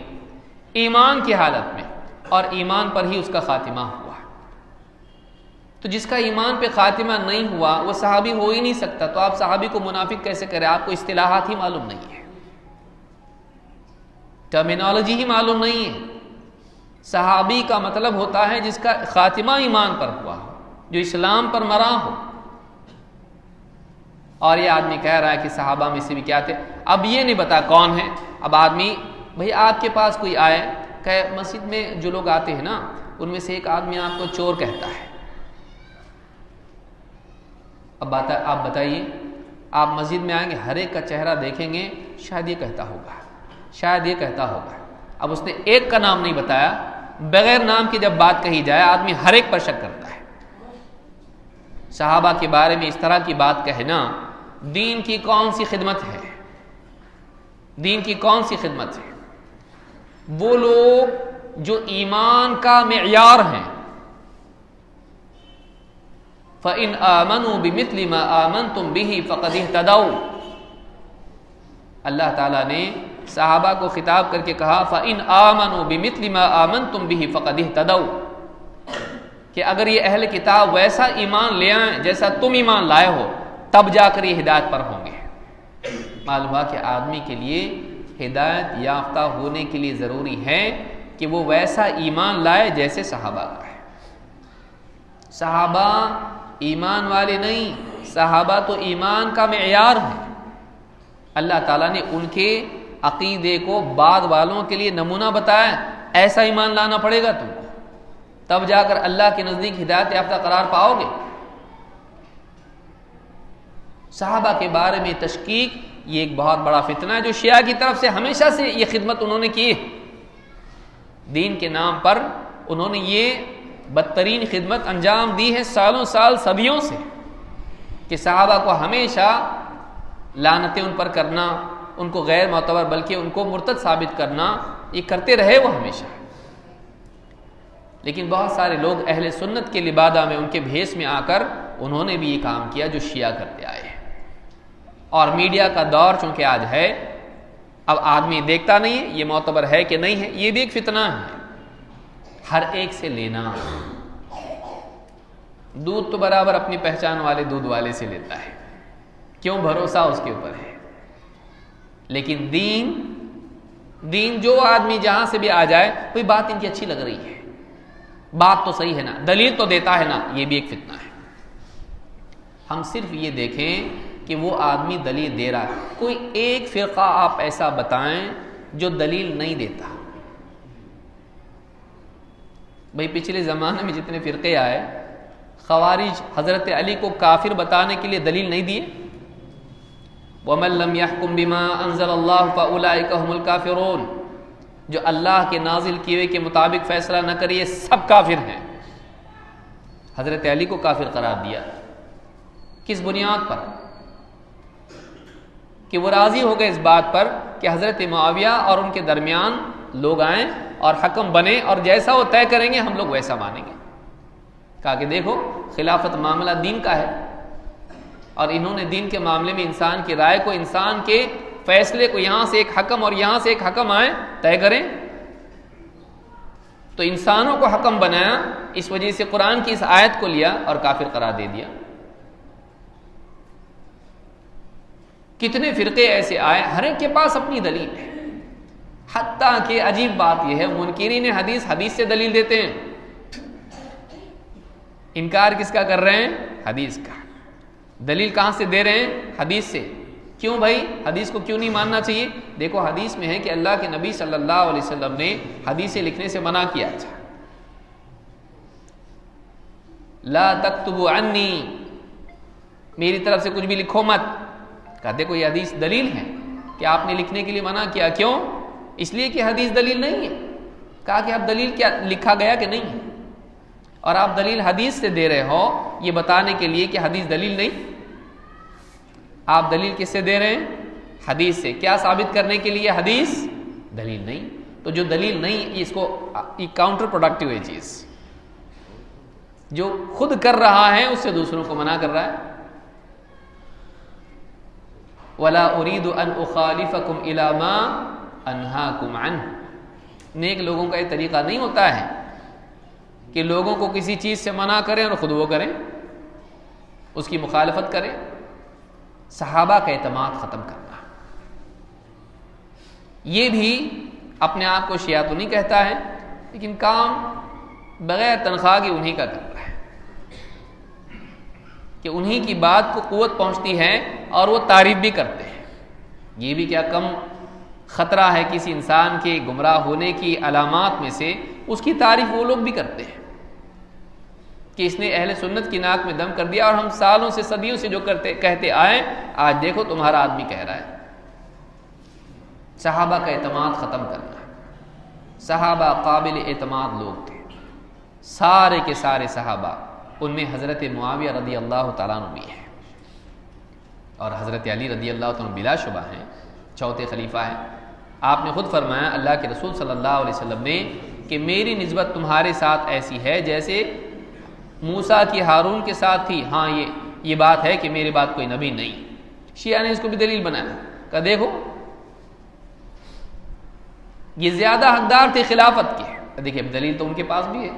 S1: ایمان کی حالت میں، اور ایمان پر ہی اس کا خاتمہ ہوا۔ تو جس کا ایمان پہ خاتمہ نہیں ہوا وہ صحابی ہو ہی نہیں سکتا، تو آپ صحابی کو منافق کیسے کریں؟ آپ کو اصطلاحات ہی معلوم نہیں ہے، ٹرمینالوجی ہی معلوم نہیں ہے۔ صحابی کا مطلب ہوتا ہے جس کا خاتمہ ایمان پر ہوا ہو، جو اسلام پر مرا ہو۔ اور یہ آدمی کہہ رہا ہے کہ صحابہ میں سے بھی کیا تھے، اب یہ نہیں بتا کون ہے۔ اب آدمی بھئی آپ کے پاس کوئی آئے کہ مسجد میں جو لوگ آتے ہیں نا، ان میں سے ایک آدمی آپ کو چور کہتا ہے، اب آپ بتائیے، آپ مسجد میں آئیں گے، ہر ایک کا چہرہ دیکھیں گے، شاید یہ کہتا ہوگا، شاید یہ کہتا ہوگا۔ اب اس نے ایک کا نام نہیں بتایا، بغیر نام کی جب بات کہی جائے آدمی ہر ایک پر شک کرتا ہے۔ صحابہ کے بارے میں اس طرح کی بات کہنا دین کی کون سی خدمت ہے؟ دین کی کون سی خدمت ہے؟ وہ لوگ جو ایمان کا معیار ہیں، فَإِنْ آمَنُوا بِمِثْلِ مَا آمَنْتُمْ بِهِ فَقَدِ اهْتَدَوْا۔ اللہ تعالیٰ نے صحابہ کو خطاب کر کے کہا فَإِنْ آمَنُوا بِمِثْلِ مَا آمَنْتُمْ بِهِ فَقَدِ اهْتَدَوْا، کہ اگر یہ اہل کتاب ویسا ایمان لے آئیں جیسا تم ایمان لائے ہو، تب جا کر یہ ہدایت پر ہوں گے۔ معلوم ہوا کہ آدمی کے لیے ہدایت یافتہ ہونے کے لیے ضروری ہے کہ وہ ویسا ایمان لائے جیسے صحابہ کا ہے۔ صحابہ ایمان والے نہیں، صحابہ تو ایمان کا معیار ہے۔ اللہ تعالیٰ نے ان کے عقیدے کو بعد والوں کے لیے نمونہ بتایا، ایسا ایمان لانا پڑے گا تم کو، تب جا کر اللہ کے نزدیک ہدایت یافتہ قرار پاؤ گے۔ صحابہ کے بارے میں تشکیک یہ ایک بہت بڑا فتنہ ہے جو شیعہ کی طرف سے ہمیشہ سے یہ خدمت انہوں نے کی ہے۔ دین کے نام پر انہوں نے یہ بدترین خدمت انجام دی ہے سالوں سال، صدیوں سے، کہ صحابہ کو ہمیشہ لعنتیں ان پر کرنا، ان کو غیر معتبر بلکہ ان کو مرتد ثابت کرنا، یہ کرتے رہے وہ ہمیشہ۔ لیکن بہت سارے لوگ اہل سنت کے لبادہ میں ان کے بھیس میں آ کر انہوں نے بھی یہ کام کیا جو شیعہ کرتے آئے ہیں۔ اور میڈیا کا دور چونکہ آج ہے، اب آدمی دیکھتا نہیں ہے یہ معتبر ہے کہ نہیں ہے، یہ بھی ایک فتنہ ہے۔ ہر ایک سے لینا، دودھ تو برابر اپنی پہچان والے دودھ والے سے لیتا ہے، کیوں؟ بھروسہ اس کے اوپر ہے۔ لیکن دین جو آدمی جہاں سے بھی آ جائے، کوئی بات ان کی اچھی لگ رہی ہے، بات تو صحیح ہے نا، دلیل تو دیتا ہے نا، یہ بھی ایک فتنہ ہے۔ ہم صرف یہ دیکھیں کہ وہ آدمی دلیل دے رہا ہے۔ کوئی ایک فرقہ آپ ایسا بتائیں جو دلیل نہیں دیتا۔ بھئی پچھلے زمانے میں جتنے فرقے آئے، خوارج حضرت علی کو کافر بتانے کے لیے دلیل نہیں دیے؟ وَمَن لَّمْ يَحْكُم بِمَا أَنزَلَ اللَّهُ فَأُولَٰئِكَ هُمُ الْكَافِرُونَ، جو اللہ کے نازل کیے ہوئے کے مطابق فیصلہ نہ کرے یہ سب کافر ہیں۔ حضرت علی کو کافر قرار دیا، کس بنیاد پر؟ کہ وہ راضی ہو گئے اس بات پر کہ حضرت معاویہ اور ان کے درمیان لوگ آئیں اور حکم بنے اور جیسا وہ طے کریں گے ہم لوگ ویسا مانیں گے۔ کہا کہ دیکھو خلافت معاملہ دین کا ہے، اور انہوں نے دین کے معاملے میں انسان کی رائے کو، انسان کے فیصلے کو، یہاں سے ایک حکم اور یہاں سے ایک حکم آئے طے کریں، تو انسانوں کو حکم بنایا، اس وجہ سے قرآن کی اس آیت کو لیا اور کافر قرار دے دیا۔ کتنے فرقے ایسے آئے، ہر ایک کے پاس اپنی دلیل ہے، حتیٰ کہ عجیب بات یہ ہے منکرین حدیث حدیث سے دلیل دیتے ہیں۔ انکار کس کا کر رہے ہیں؟ حدیث کا۔ دلیل کہاں سے دے رہے ہیں؟ حدیث سے۔ کیوں بھائی حدیث کو کیوں نہیں ماننا چاہیے؟ دیکھو حدیث میں ہے کہ اللہ کے نبی صلی اللہ علیہ وسلم نے حدیثیں لکھنے سے منع کیا تھا۔ لا تکتبوا عنی، میری طرف سے کچھ بھی لکھو مت۔ کہا دیکھو یہ حدیث دلیل ہے کہ آپ نے لکھنے کے لیے منع کیا، کیوں؟ اس لیے کہ حدیث دلیل نہیں ہے۔ کہا کہ آپ دلیل کیا لکھا گیا کہ نہیں ہے، اور آپ دلیل حدیث سے دے رہے ہو یہ بتانے کے لیے کہ حدیث دلیل نہیں۔ آپ دلیل کس سے دے رہے ہیں؟ حدیث سے۔ کیا ثابت کرنے کے لیے؟ حدیث دلیل نہیں۔ تو جو دلیل نہیں اس کو کاؤنٹر پروڈکٹیو ہے چیز، جو خود کر رہا ہے اس سے دوسروں کو منع کر رہا ہے۔ وَلَا أُرِيدُ أَنْ أُخَالِفَكُمْ إِلَىٰ مَا أَنْهَاكُمْ عَنْهُ، نیک لوگوں کا یہ طریقہ نہیں ہوتا ہے کہ لوگوں کو کسی چیز سے منع کریں اور خود وہ کریں، اس کی مخالفت کریں۔ صحابہ کا اعتماد ختم کرنا، یہ بھی اپنے آپ کو شیعہ تو نہیں کہتا ہے، لیکن کام بغیر تنخواہ کے انہی کا کر رہا ہے، کہ انہی کی بات کو قوت پہنچتی ہے اور وہ تعریف بھی کرتے ہیں۔ یہ بھی کیا کم خطرہ ہے کسی انسان کے گمراہ ہونے کی علامات میں سے، اس کی تعریف وہ لوگ بھی کرتے ہیں کہ اس نے اہل سنت کی ناک میں دم کر دیا، اور ہم سالوں سے صدیوں سے جو کہتے آئے، آج دیکھو تمہارا آدمی کہہ رہا ہے۔ صحابہ کا اعتماد ختم کرنا۔ صحابہ قابل اعتماد لوگ تھے، سارے کے سارے صحابہ، ان میں حضرت معاویہ رضی اللہ تعالیٰ عنہ بھی ہے، اور حضرت علی رضی اللہ تعالیٰ عنہ بلا شبہ ہیں، چوتھے خلیفہ ہیں۔ آپ نے خود فرمایا اللہ کے رسول صلی اللہ علیہ وسلم نے کہ میری نسبت تمہارے ساتھ ایسی ہے جیسے موسیٰ کی ہارون کے ساتھ تھی۔ ہاں یہ بات ہے کہ میرے بعد کوئی نبی نہیں۔ شیعہ نے اس کو بھی دلیل بنایا، کہ دیکھو یہ زیادہ حقدار تھے خلافت کے۔ دیکھیں دلیل تو ان کے پاس بھی ہے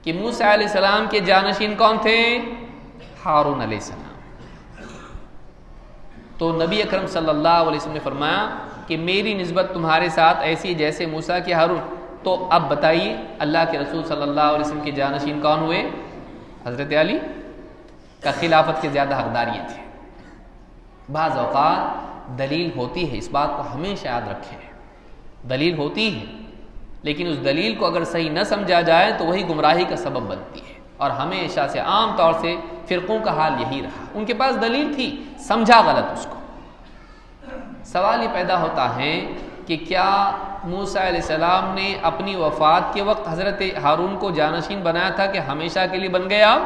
S1: کہ موسیٰ علیہ السلام کے جانشین کون تھے؟ ہارون علیہ السلام۔ تو نبی اکرم صلی اللہ علیہ وسلم نے فرمایا کہ میری نسبت تمہارے ساتھ ایسی جیسے موسیٰ کے ہارون۔ تو اب بتائیے اللہ کے رسول صلی اللہ علیہ وسلم کے جانشین کون ہوئے؟ حضرت علی کا خلافت کے زیادہ حقدار یہ تھے۔ بعض اوقات دلیل ہوتی ہے، اس بات کو ہمیشہ یاد رکھیں، دلیل ہوتی ہے، لیکن اس دلیل کو اگر صحیح نہ سمجھا جائے تو وہی گمراہی کا سبب بنتی ہے، اور ہمیشہ سے عام طور سے فرقوں کا حال یہی رہا، ان کے پاس دلیل تھی، سمجھا غلط اس کو۔ سوال یہ پیدا ہوتا ہے کہ کیا موسیٰ علیہ السلام نے اپنی وفات کے وقت حضرت ہارون کو جانشین بنایا تھا کہ ہمیشہ کے لیے بن گیا،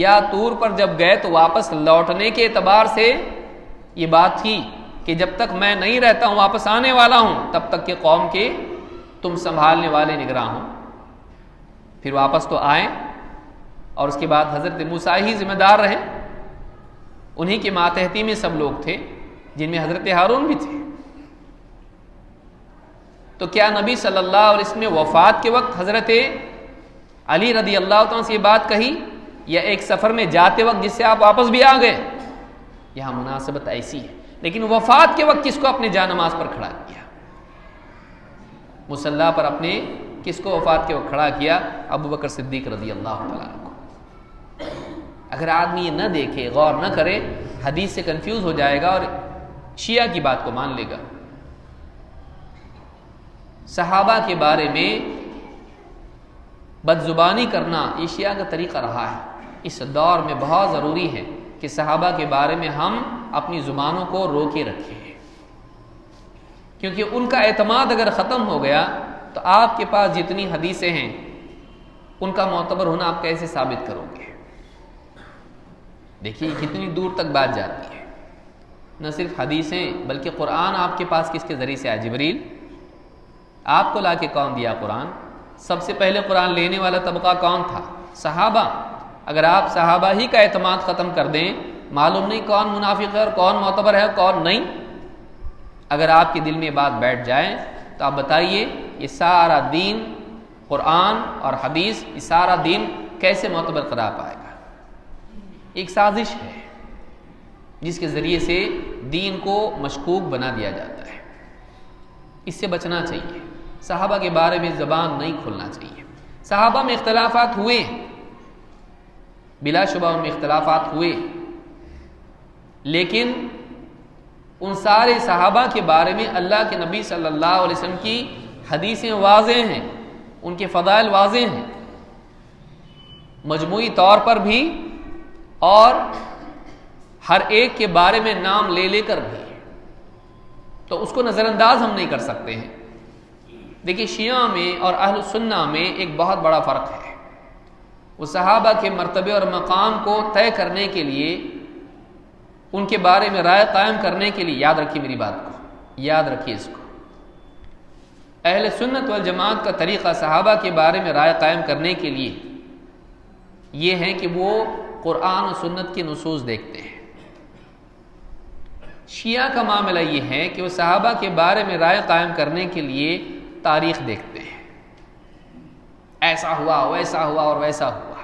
S1: یا طور پر جب گئے تو واپس لوٹنے کے اعتبار سے یہ بات تھی کہ جب تک میں نہیں رہتا ہوں واپس آنے والا ہوں تب تک کہ قوم کے تم سنبھالنے والے نگراں ہوں؟ پھر واپس تو آئے، اور اس کے بعد حضرت موسیٰ ہی ذمہ دار رہے، انہی کے ماتحتی میں سب لوگ تھے جن میں حضرت ہارون بھی تھے۔ تو کیا نبی صلی اللہ علیہ وسلم نے وفات کے وقت حضرت علی رضی اللہ عنہ سے یہ بات کہی، یا ایک سفر میں جاتے وقت جس سے آپ واپس بھی آ گئے؟ یہاں مناسبت ایسی ہے، لیکن وفات کے وقت کس کو اپنے جانماز پر کھڑا کیا؟ مصلی پر اپنے کس کو وفات کے وقت کھڑا کیا؟ ابو بکر صدیق رضی اللہ تعالیٰ عنہ کو۔ اگر آدمی یہ نہ دیکھے، غور نہ کرے، حدیث سے کنفیوز ہو جائے گا اور شیعہ کی بات کو مان لے گا۔ صحابہ کے بارے میں بد زبانی کرنا یہ شیعہ کا طریقہ رہا ہے. اس دور میں بہت ضروری ہے کہ صحابہ کے بارے میں ہم اپنی زبانوں کو روکے رکھیں، کیونکہ ان کا اعتماد اگر ختم ہو گیا تو آپ کے پاس جتنی حدیثیں ہیں ان کا معتبر ہونا آپ کیسے ثابت کرو گے؟ دیکھیے کتنی دور تک بات جاتی ہے. نہ صرف حدیثیں بلکہ قرآن آپ کے پاس کس کے ذریعے سے آیا؟ جبریل. آپ کو لا کے کون دیا قرآن؟ سب سے پہلے قرآن لینے والا طبقہ کون تھا؟ صحابہ. اگر آپ صحابہ ہی کا اعتماد ختم کر دیں، معلوم نہیں کون منافق ہے اور کون معتبر ہے کون نہیں. اگر آپ کے دل میں بات بیٹھ جائے تو آپ بتائیے یہ سارا دین، قرآن اور حدیث، یہ سارا دین کیسے معتبر قرار پائے گا؟ ایک سازش ہے جس کے ذریعے سے دین کو مشکوک بنا دیا جاتا ہے. اس سے بچنا چاہیے. صحابہ کے بارے میں زبان نہیں کھولنا چاہیے. صحابہ میں اختلافات ہوئے، بلا شبہ ان میں اختلافات ہوئے، لیکن ان سارے صحابہ کے بارے میں اللہ کے نبی صلی اللہ علیہ وسلم کی حدیثیں واضح ہیں، ان کے فضائل واضح ہیں، مجموعی طور پر بھی اور ہر ایک کے بارے میں نام لے لے کر بھی. تو اس کو نظر انداز ہم نہیں کر سکتے ہیں. دیکھیے شیعہ میں اور اہل سنہ میں ایک بہت بڑا فرق ہے. وہ صحابہ کے مرتبے اور مقام کو طے کرنے کے لیے، ان کے بارے میں رائے قائم کرنے کے لیے، یاد رکھیے میری بات کو، یاد رکھیے اس کو، اہل سنت والجماعت کا طریقہ صحابہ کے بارے میں رائے قائم کرنے کے لیے یہ ہے کہ وہ قرآن و سنت کی نصوص دیکھتے ہیں. شیعہ کا معاملہ یہ ہے کہ وہ صحابہ کے بارے میں رائے قائم کرنے کے لیے تاریخ دیکھتے ہیں، ایسا ہوا ویسا ہوا اور ویسا ہوا،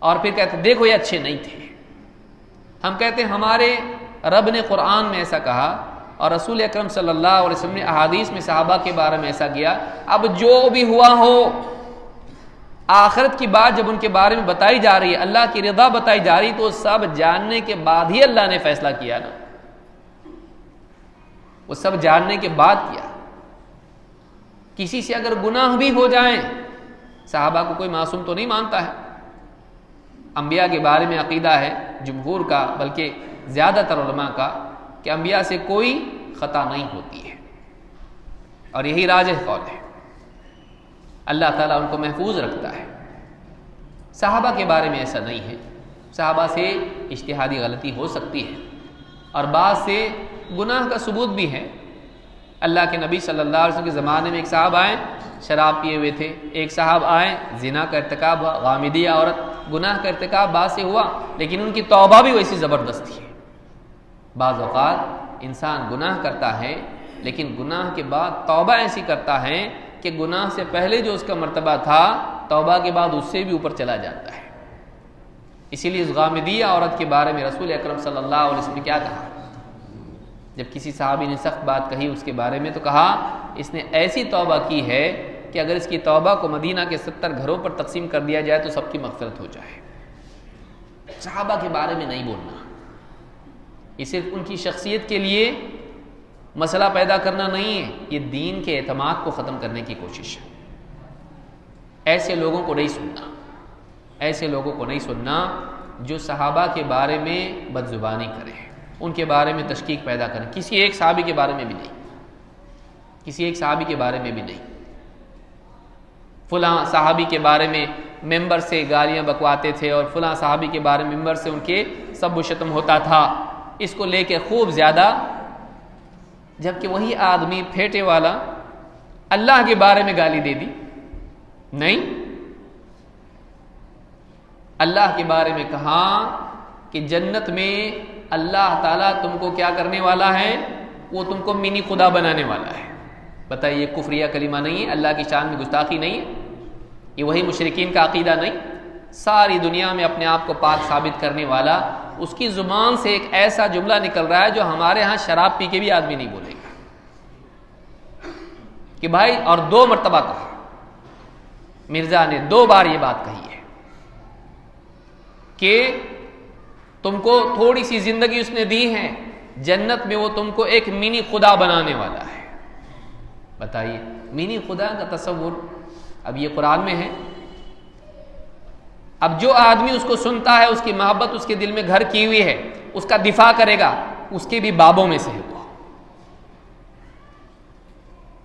S1: اور پھر کہتے ہیں دیکھو یہ اچھے نہیں تھے. ہم کہتے ہیں ہمارے رب نے قرآن میں ایسا کہا اور رسول اکرم صلی اللہ علیہ وسلم نے احادیث میں صحابہ کے بارے میں ایسا کیا. اب جو بھی ہوا ہو، آخرت کی بات جب ان کے بارے میں بتائی جا رہی ہے، اللہ کی رضا بتائی جا رہی، تو سب جاننے کے بعد ہی اللہ نے فیصلہ کیا نا. وہ سب جاننے کے بعد کیا. کسی سے اگر گناہ بھی ہو جائیں، صحابہ کو کوئی معصوم تو نہیں مانتا ہے. انبیاء کے بارے میں عقیدہ ہے جمہور کا، بلکہ زیادہ تر علماء کا، کہ انبیاء سے کوئی خطا نہیں ہوتی ہے، اور یہی راجح قول ہے. اللہ تعالیٰ ان کو محفوظ رکھتا ہے. صحابہ کے بارے میں ایسا نہیں ہے. صحابہ سے اجتہادی غلطی ہو سکتی ہے اور بعض سے گناہ کا ثبوت بھی ہے. اللہ کے نبی صلی اللہ علیہ وسلم کے زمانے میں ایک صاحب آئے شراب پیے ہوئے تھے، ایک صاحب آئے زنا کا ارتکاب ہوا، غامدیہ عورت، گناہ کا ارتکاب بعض سے ہوا، لیکن ان کی توبہ بھی ویسی زبردست تھی. بعض اوقات انسان گناہ کرتا ہے لیکن گناہ کے بعد توبہ ایسی کرتا ہے کہ گناہ سے پہلے جو اس کا مرتبہ تھا، توبہ کے بعد اس سے بھی اوپر چلا جاتا ہے. اسی لیے اس غامدیہ عورت کے بارے میں رسول اکرم صلی اللہ علیہ وسلم نے کیا کہا؟ جب کسی صحابی نے سخت بات کہی اس کے بارے میں تو کہا اس نے ایسی توبہ کی ہے کہ اگر اس کی توبہ کو مدینہ کے 70 گھروں پر تقسیم کر دیا جائے تو سب کی مغفرت ہو جائے. صحابہ کے بارے میں نہیں بولنا، یہ صرف ان کی شخصیت کے لیے مسئلہ پیدا کرنا نہیں ہے، یہ دین کے اعتماد کو ختم کرنے کی کوشش ہے. ایسے لوگوں کو نہیں سننا، ایسے لوگوں کو نہیں سننا جو صحابہ کے بارے میں بد زبانی کریں، ان کے بارے میں تشکیک پیدا کریں. کسی ایک صحابی کے بارے میں بھی نہیں، کسی ایک صحابی کے بارے میں بھی نہیں. فلاں صحابی کے بارے میں ممبر سے گالیاں بکواتے تھے اور فلاں صحابی کے بارے میں ممبر سے ان کے سب و شتم ہوتا تھا، اس کو لے کے خوب زیادہ، جبکہ وہی آدمی پھیٹے والا اللہ کے بارے میں گالی دے دی. نہیں، اللہ کے بارے میں کہا کہ جنت میں اللہ تعالیٰ تم کو کیا کرنے والا ہے؟ وہ تم کو منی خدا بنانے والا ہے. بتائیے کفریہ کلمہ نہیں ہے؟ اللہ کی شان میں گستاخی نہیں ہے؟ یہ وہی مشرکین کا عقیدہ نہیں؟ ساری دنیا میں اپنے آپ کو پاک ثابت کرنے والا، اس کی زبان سے ایک ایسا جملہ نکل رہا ہے جو ہمارے ہاں شراب پی کے بھی آدمی نہیں بولے گا کہ بھائی، اور 2 مرتبہ کہا. مرزا نے 2 بار یہ بات کہی ہے کہ تم کو تھوڑی سی زندگی اس نے دی ہے، جنت میں وہ تم کو ایک منی خدا بنانے والا ہے. بتائیے منی خدا کا تصور اب یہ قرآن میں ہے. اب جو آدمی اس کو سنتا ہے، اس کی محبت اس کے دل میں گھر کی ہوئی ہے، اس کا دفاع کرے گا، اس کے بھی بابوں میں سے ہے وہ.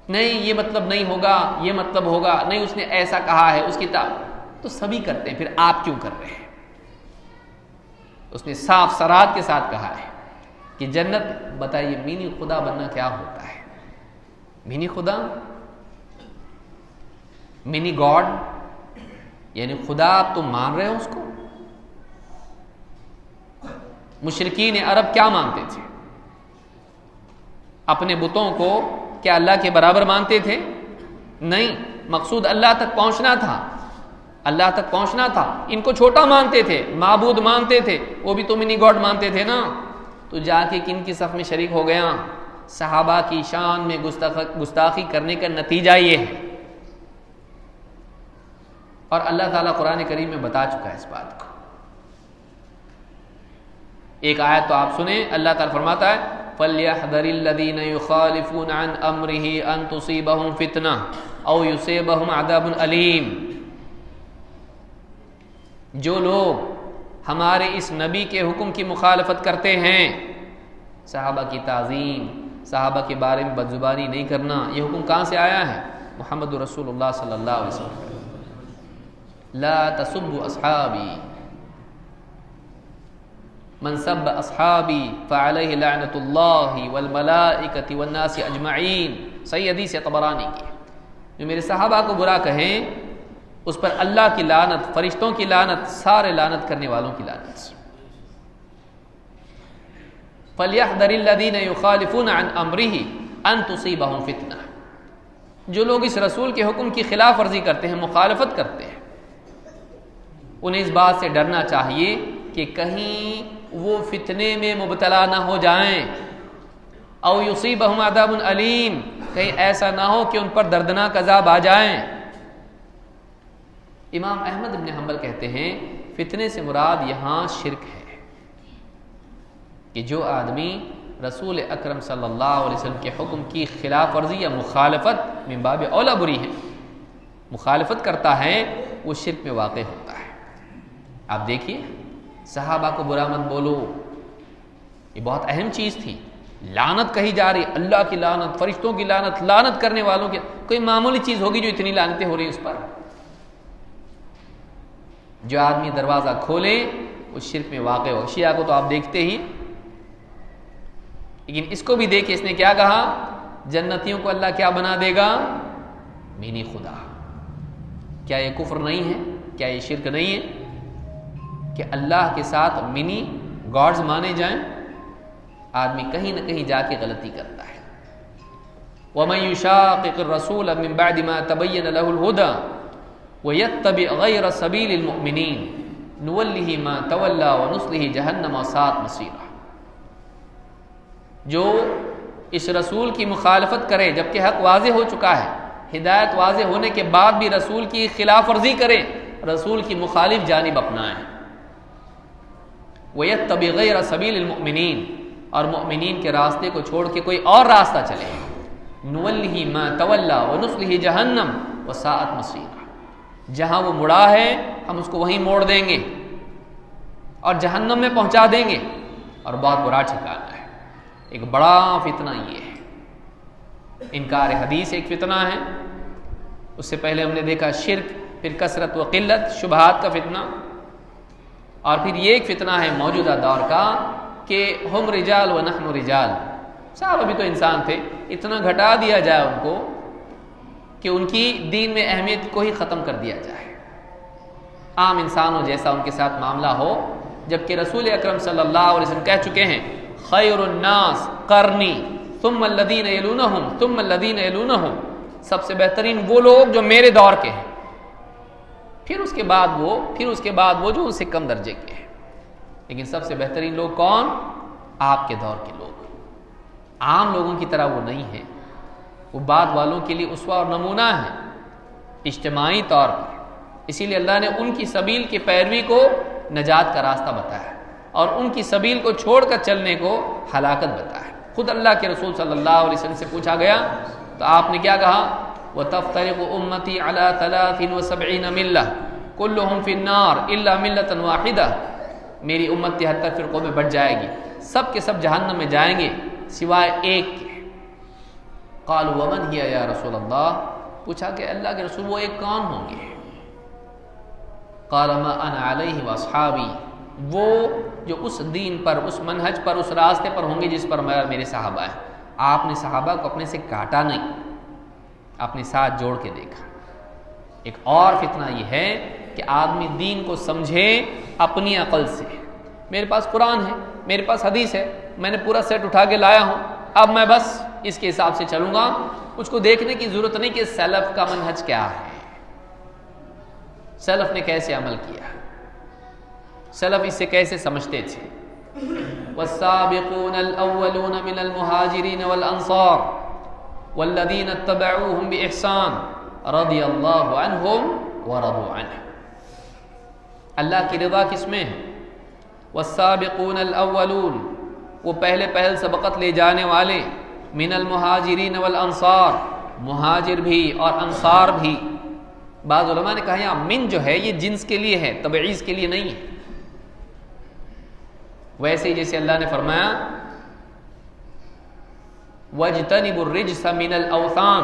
S1: نہیں یہ مطلب نہیں ہوگا، یہ مطلب ہوگا، نہیں اس نے ایسا کہا ہے، اس کتاب تو سبھی کرتے ہیں، پھر آپ کیوں کر رہے ہیں؟ اس نے صاف صراحت کے ساتھ کہا ہے کہ جنت، بتائیے مینی خدا بننا کیا ہوتا ہے؟ مینی خدا، مینی گاڈ، یعنی خدا آپ تو مان رہے ہو اس کو. مشرکین عرب کیا مانتے تھے؟ اپنے بتوں کو کیا اللہ کے برابر مانتے تھے؟ نہیں، مقصود اللہ تک پہنچنا تھا، اللہ تک پہنچنا تھا. ان کو چھوٹا مانتے تھے، معبود مانتے تھے، وہ بھی تو منی گاڈ مانتے تھے نا. تو جا کے کن کی صف میں شریک ہو گیا؟ صحابہ کی شان میں گستاخی کرنے کا نتیجہ یہ ہے. اور اللہ تعالیٰ قرآن کریم میں بتا چکا ہے اس بات کو. ایک آیت تو آپ سنیں، اللہ تعالیٰ فرماتا ہے فَلْيَحْذَرِ الَّذِينَ يُخَالِفُونَ عَنْ أَمْرِهِ أَن تُصِيبَهُمْ فِتْنَةٌ أَوْ يُصِيبَهُمْ عَذَابٌ أَلِيمٌ. جو لوگ ہمارے اس نبی کے حکم کی مخالفت کرتے ہیں، صحابہ کی تعظیم، صحابہ کے بارے میں بدزبانی نہیں کرنا، یہ حکم کہاں سے آیا ہے؟ محمد رسول اللہ صلی اللہ علیہ وسلم. لا تسبوا اصحابی من سب اصحابی فعلیہ لعنت اللہ والملائکۃ والناس اجمعین. صحیح حدیث ہے طبرانی کی. جو میرے صحابہ کو برا کہیں اس پر اللہ کی لعنت، فرشتوں کی لعنت، سارے لعنت کرنے والوں کی لعنت. فَلْيَحْذَرِ الَّذِينَ يُخَالِفُونَ عَنْ أَمْرِهِ أَن تُصِيبَهُمْ فِتْنَةٌ. جو لوگ اس رسول کے حکم کی خلاف ورزی کرتے ہیں، مخالفت کرتے ہیں، انہیں اس بات سے ڈرنا چاہیے کہ کہیں وہ فتنے میں مبتلا نہ ہو جائیں. او یصیبہم عذاب علیم، کہیں ایسا نہ ہو کہ ان پر دردناک عذاب آ جائیں. امام احمد بن حنبل کہتے ہیں فتنے سے مراد یہاں شرک ہے، کہ جو آدمی رسول اکرم صلی اللہ علیہ وسلم کے حکم کی خلاف ورزی یا مخالفت، من باب اولا بری ہے، مخالفت کرتا ہے، وہ شرک میں واقع ہوتا ہے. آپ دیکھیے صحابہ کو برا مت بولو، یہ بہت اہم چیز تھی. لعنت کہی جا رہی، اللہ کی لعنت، فرشتوں کی لعنت، لعنت کرنے والوں کی. کوئی معمولی چیز ہوگی جو اتنی لعنتیں ہو رہی اس پر؟ جو آدمی دروازہ کھولے وہ شرک میں واقع ہو. شیعہ کو تو آپ دیکھتے ہی، لیکن اس کو بھی دیکھیں، اس نے کیا کہا؟ جنتیوں کو اللہ کیا بنا دے گا؟ مینی خدا. کیا یہ کفر نہیں ہے؟ کیا یہ شرک نہیں ہے کہ اللہ کے ساتھ منی گاڈز مانے جائیں؟ آدمی کہیں نہ کہیں جا کے غلطی کرتا ہے. وَمَن يُشَاقِقِ الرَّسُولَ مِن بَعْدِ مَا تَبَيَّنَ لَهُ الْهُدَى وَيَتَّبِعْ غَيْرَ سَبِيلِ الْمُؤْمِنِينَ نُوَلِّهِ مَا تَوَلَّى وَنُصْلِهِ جَهَنَّمَ وَسَاءَتْ مَصِيرًا. جو اس رسول کی مخالفت کرے جبکہ حق واضح ہو چکا ہے، ہدایت واضح ہونے کے بعد بھی رسول کی خلاف ورزی کرے، رسول کی مخالف جانب اپنائیں. وَيَتَّبِعْ غَيْرَ سَبِيلِ الْمُؤْمِنِينَ، اور مؤمنین کے راستے کو چھوڑ کے کوئی اور راستہ چلے. نُوَلِّهِ مَا تَوَلَّى وَنُصْلِهِ جَهَنَّمَ وَسَاءَتْ مَصِيرًا. جہاں وہ مڑا ہے ہم اس کو وہیں موڑ دیں گے اور جہنم میں پہنچا دیں گے، اور بہت برا ٹھکانہ ہے. ایک بڑا فتنہ یہ ہے. انکار حدیث ایک فتنہ ہے، اس سے پہلے ہم نے دیکھا شرک، پھر کثرت و قلت، شبہات کا فتنہ، اور پھر یہ ایک فتنہ ہے موجودہ دور کا کہ ہم رجال و نحن رجال. صاحب ابھی تو انسان تھے، اتنا گھٹا دیا جائے ان کو کہ ان کی دین میں اہمیت کو ہی ختم کر دیا جائے، عام انسانوں جیسا ان کے ساتھ معاملہ ہو. جبکہ رسول اکرم صلی اللہ علیہ وسلم کہہ چکے ہیں خیر الناس قرنی ثم الذین یلونہم ثم الذین یلونہم. سب سے بہترین وہ لوگ جو میرے دور کے ہیں، پھر اس کے بعد وہ جو ان سے کم درجے کے ہیں. لیکن سب سے بہترین لوگ کون؟ آپ کے دور کے لوگ. عام لوگوں کی طرح وہ نہیں ہیں، وہ بعد والوں کے لیے اسوہ اور نمونہ ہیں اجتماعی طور پر. اسی لیے اللہ نے ان کی سبیل کی پیروی کو نجات کا راستہ بتایا، اور ان کی سبیل کو چھوڑ کر چلنے کو ہلاکت بتایا. خود اللہ کے رسول صلی اللہ علیہ وسلم سے پوچھا گیا تو آپ نے کیا کہا؟ وَتَفْتَرِقُ أُمَّتِي عَلَى 73 مِلَّةٍ كُلُّهُمْ فِي النَّارِ إِلَّا مِلَّةً وَاحِدَةً، میری امت 73 فرقوں میں بٹ جائے گی، سب کے سب جہنم میں جائیں گے سوائے ایک کے۔ قالوا ومن هي یا رسول اللہ، پوچھا کہ اللہ کے رسول وہ ایک کون ہوں گے؟ قال ما انا علیہ واصحابی، وہ جو اس دین پر، اس منہج پر، اس راستے پر ہوں گے جس پر میرے صحابہ ہیں۔ آپ نے صحابہ کو اپنے سے کاٹا نہیں، اپنے ساتھ جوڑ کے دیکھا۔ ایک اور فتنہ یہ ہے کہ آدمی دین کو سمجھے اپنی عقل سے، میرے پاس قرآن ہے، میرے پاس حدیث ہے، میں نے پورا سیٹ اٹھا کے لایا ہوں، اب میں بس اس کے حساب سے چلوں گا، اس کو دیکھنے کی ضرورت نہیں کہ سلف کا منہج کیا ہے، سلف نے کیسے عمل کیا، سلف اس سے کیسے سمجھتے تھے۔ والسابقون الاولون من المہاجرین والانصار والذین اتبعوهم بإحسان رضی اللہ عنہم ورضوا عنہ۔ اللہ کی رضا کس میں ہے؟ والسابقون الاولون، وہ پہلے پہل سبقت لے جانے والے، من المہاجرین والانصار، مہاجر بھی اور انصار بھی۔ بعض علماء نے کہا یہاں من جو ہے یہ جنس کے لیے ہے، تبعیض کے لیے نہیں ہے۔ ویسے ہی جیسے اللہ نے فرمایا وَاجْتَنِبُوا الرِّجْسَ مِنَ الْأَوْثَانِ،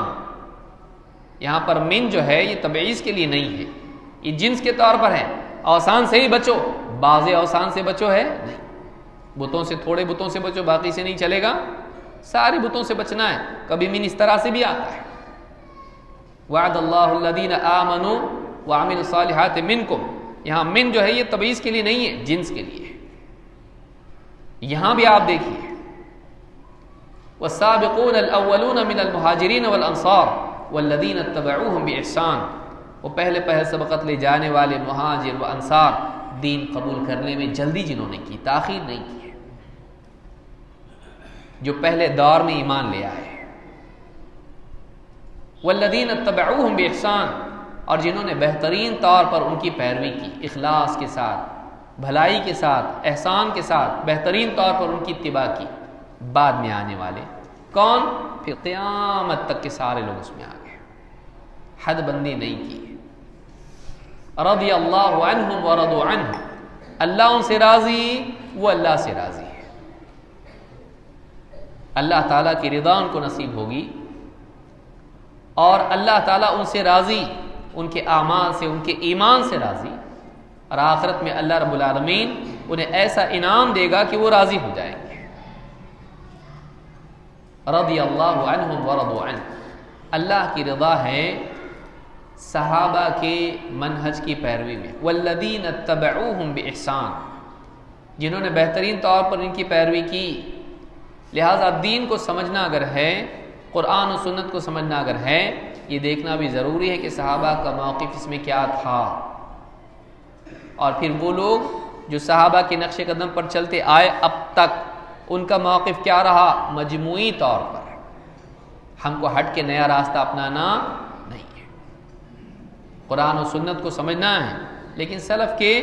S1: یہاں پر من جو ہے یہ تبعیض کے لیے نہیں ہے، یہ جنس کے طور پر ہے، اوثان سے ہی بچو، بعض اوثان سے بچو ہے نہیں، بتوں سے، تھوڑے بتوں سے بچو، باقی سے نہیں چلے گا، سارے بتوں سے بچنا ہے۔ کبھی من اس طرح سے بھی آتا ہے وعد اللہ الذین آمنوا وعملوا الصالحات منکم، یہاں من جو ہے یہ تبعیض کے لیے نہیں ہے، جنس کے لیے ہے۔ یہاں بھی آپ دیکھیے والسابقون الاولون من المہاجرین والانصار والذین اتبعوهم بإحسان، وہ پہلے پہل سبقت لے جانے والے مہاجر و انصار، دین قبول کرنے میں جلدی جنہوں نے کی، تاخیر نہیں کی ہے، جو پہلے دور میں ایمان لے آئے۔ والذین اتبعوهم بإحسان، اور جنہوں نے بہترین طور پر ان کی پیروی کی، اخلاص کے ساتھ، بھلائی کے ساتھ، احسان کے ساتھ، بہترین طور پر ان کی اتباع کی۔ بعد میں آنے والے کون؟ پھر قیامت تک کے سارے لوگ اس میں آ گئے، حد بندی نہیں کی۔ رضی اللہ عنہم ورضوا عنہ، اللہ ان سے راضی، وہ اللہ سے راضی ہے، اللہ تعالیٰ کی رضا ان کو نصیب ہوگی، اور اللہ تعالیٰ ان سے راضی، ان کے اعمال سے، ان کے ایمان سے راضی، اور آخرت میں اللہ رب العالمین انہیں ایسا انعام دے گا کہ وہ راضی ہو جائیں گے۔ رضی اللہ عنہم ورضوا عنہ، اللہ کی رضا ہے صحابہ کے منہج کی پیروی میں۔ والذین اتبعوهم بإحسان، جنہوں نے بہترین طور پر ان کی پیروی کی۔ لہٰذا دین کو سمجھنا اگر ہے، قرآن و سنت کو سمجھنا اگر ہے، یہ دیکھنا بھی ضروری ہے کہ صحابہ کا موقف اس میں کیا تھا، اور پھر وہ لوگ جو صحابہ کے نقش قدم پر چلتے آئے اب تک، ان کا موقف کیا رہا مجموعی طور پر۔ ہم کو ہٹ کے نیا راستہ اپنانا نہیں ہے، قرآن و سنت کو سمجھنا ہے، لیکن سلف کے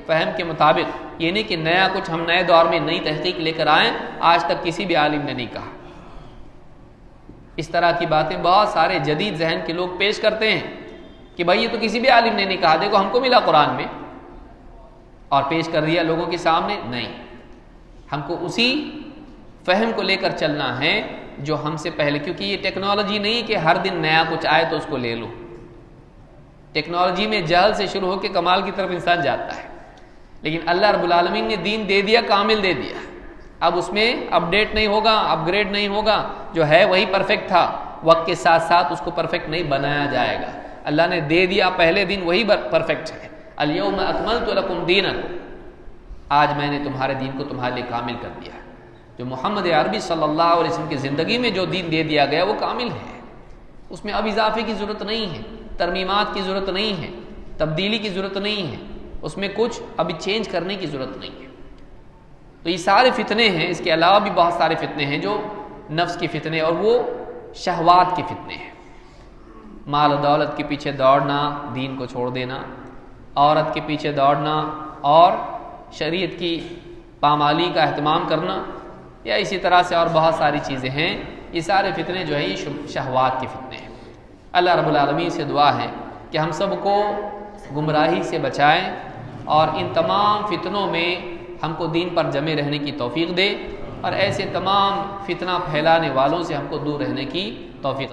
S1: فہم کے مطابق، یہ نہیں کہ نیا کچھ ہم نئے دور میں نئی تحقیق لے کر آئیں، آج تک کسی بھی عالم نے نہیں کہا۔ اس طرح کی باتیں بہت سارے جدید ذہن کے لوگ پیش کرتے ہیں کہ بھائی یہ تو کسی بھی عالم نے نہیں کہا، دیکھو ہم کو ملا قرآن میں، اور پیش کر دیا لوگوں کے سامنے۔ نہیں، ہم کو اسی فہم کو لے کر چلنا ہے جو ہم سے پہلے، کیونکہ یہ ٹیکنالوجی نہیں کہ ہر دن نیا کچھ آئے تو اس کو لے لو، ٹیکنالوجی میں جہل سے شروع ہو کے کمال کی طرف انسان جاتا ہے، لیکن اللہ رب العالمین نے دین دے دیا، کامل دے دیا، اب اس میں اپ ڈیٹ نہیں ہوگا، اپ گریڈ نہیں ہوگا، جو ہے وہی پرفیکٹ تھا، وقت کے ساتھ ساتھ اس کو پرفیکٹ نہیں بنایا جائے گا۔ اللہ نے دے دیا پہلے دن، وہی پرفیکٹ ہے۔ الیوم اکملت لکم دینکم، آج میں نے تمہارے دین کو تمہارے لیے کامل کر دیا۔ جو محمد عربی صلی اللہ علیہ وسلم کی زندگی میں جو دین دے دیا گیا وہ کامل ہے، اس میں اب اضافے کی ضرورت نہیں ہے، ترمیمات کی ضرورت نہیں ہے، تبدیلی کی ضرورت نہیں ہے، اس میں کچھ ابھی چینج کرنے کی ضرورت نہیں ہے۔ تو یہ سارے فتنے ہیں، اس کے علاوہ بھی بہت سارے فتنے ہیں جو نفس کے فتنے اور وہ شہوات کے فتنے ہیں، مال و دولت کے پیچھے دوڑنا، دین کو چھوڑ دینا، عورت کے پیچھے دوڑنا، اور شریعت کی پامالی کا اہتمام کرنا، یا اسی طرح سے اور بہت ساری چیزیں ہیں۔ یہ سارے فتنے جو ہیں یہ شہوات کے فتنے ہیں۔ اللہ رب العالمین سے دعا ہے کہ ہم سب کو گمراہی سے بچائیں اور ان تمام فتنوں میں ہم کو دین پر جمے رہنے کی توفیق دے، اور ایسے تمام فتنہ پھیلانے والوں سے ہم کو دور رہنے کی توفیق دے۔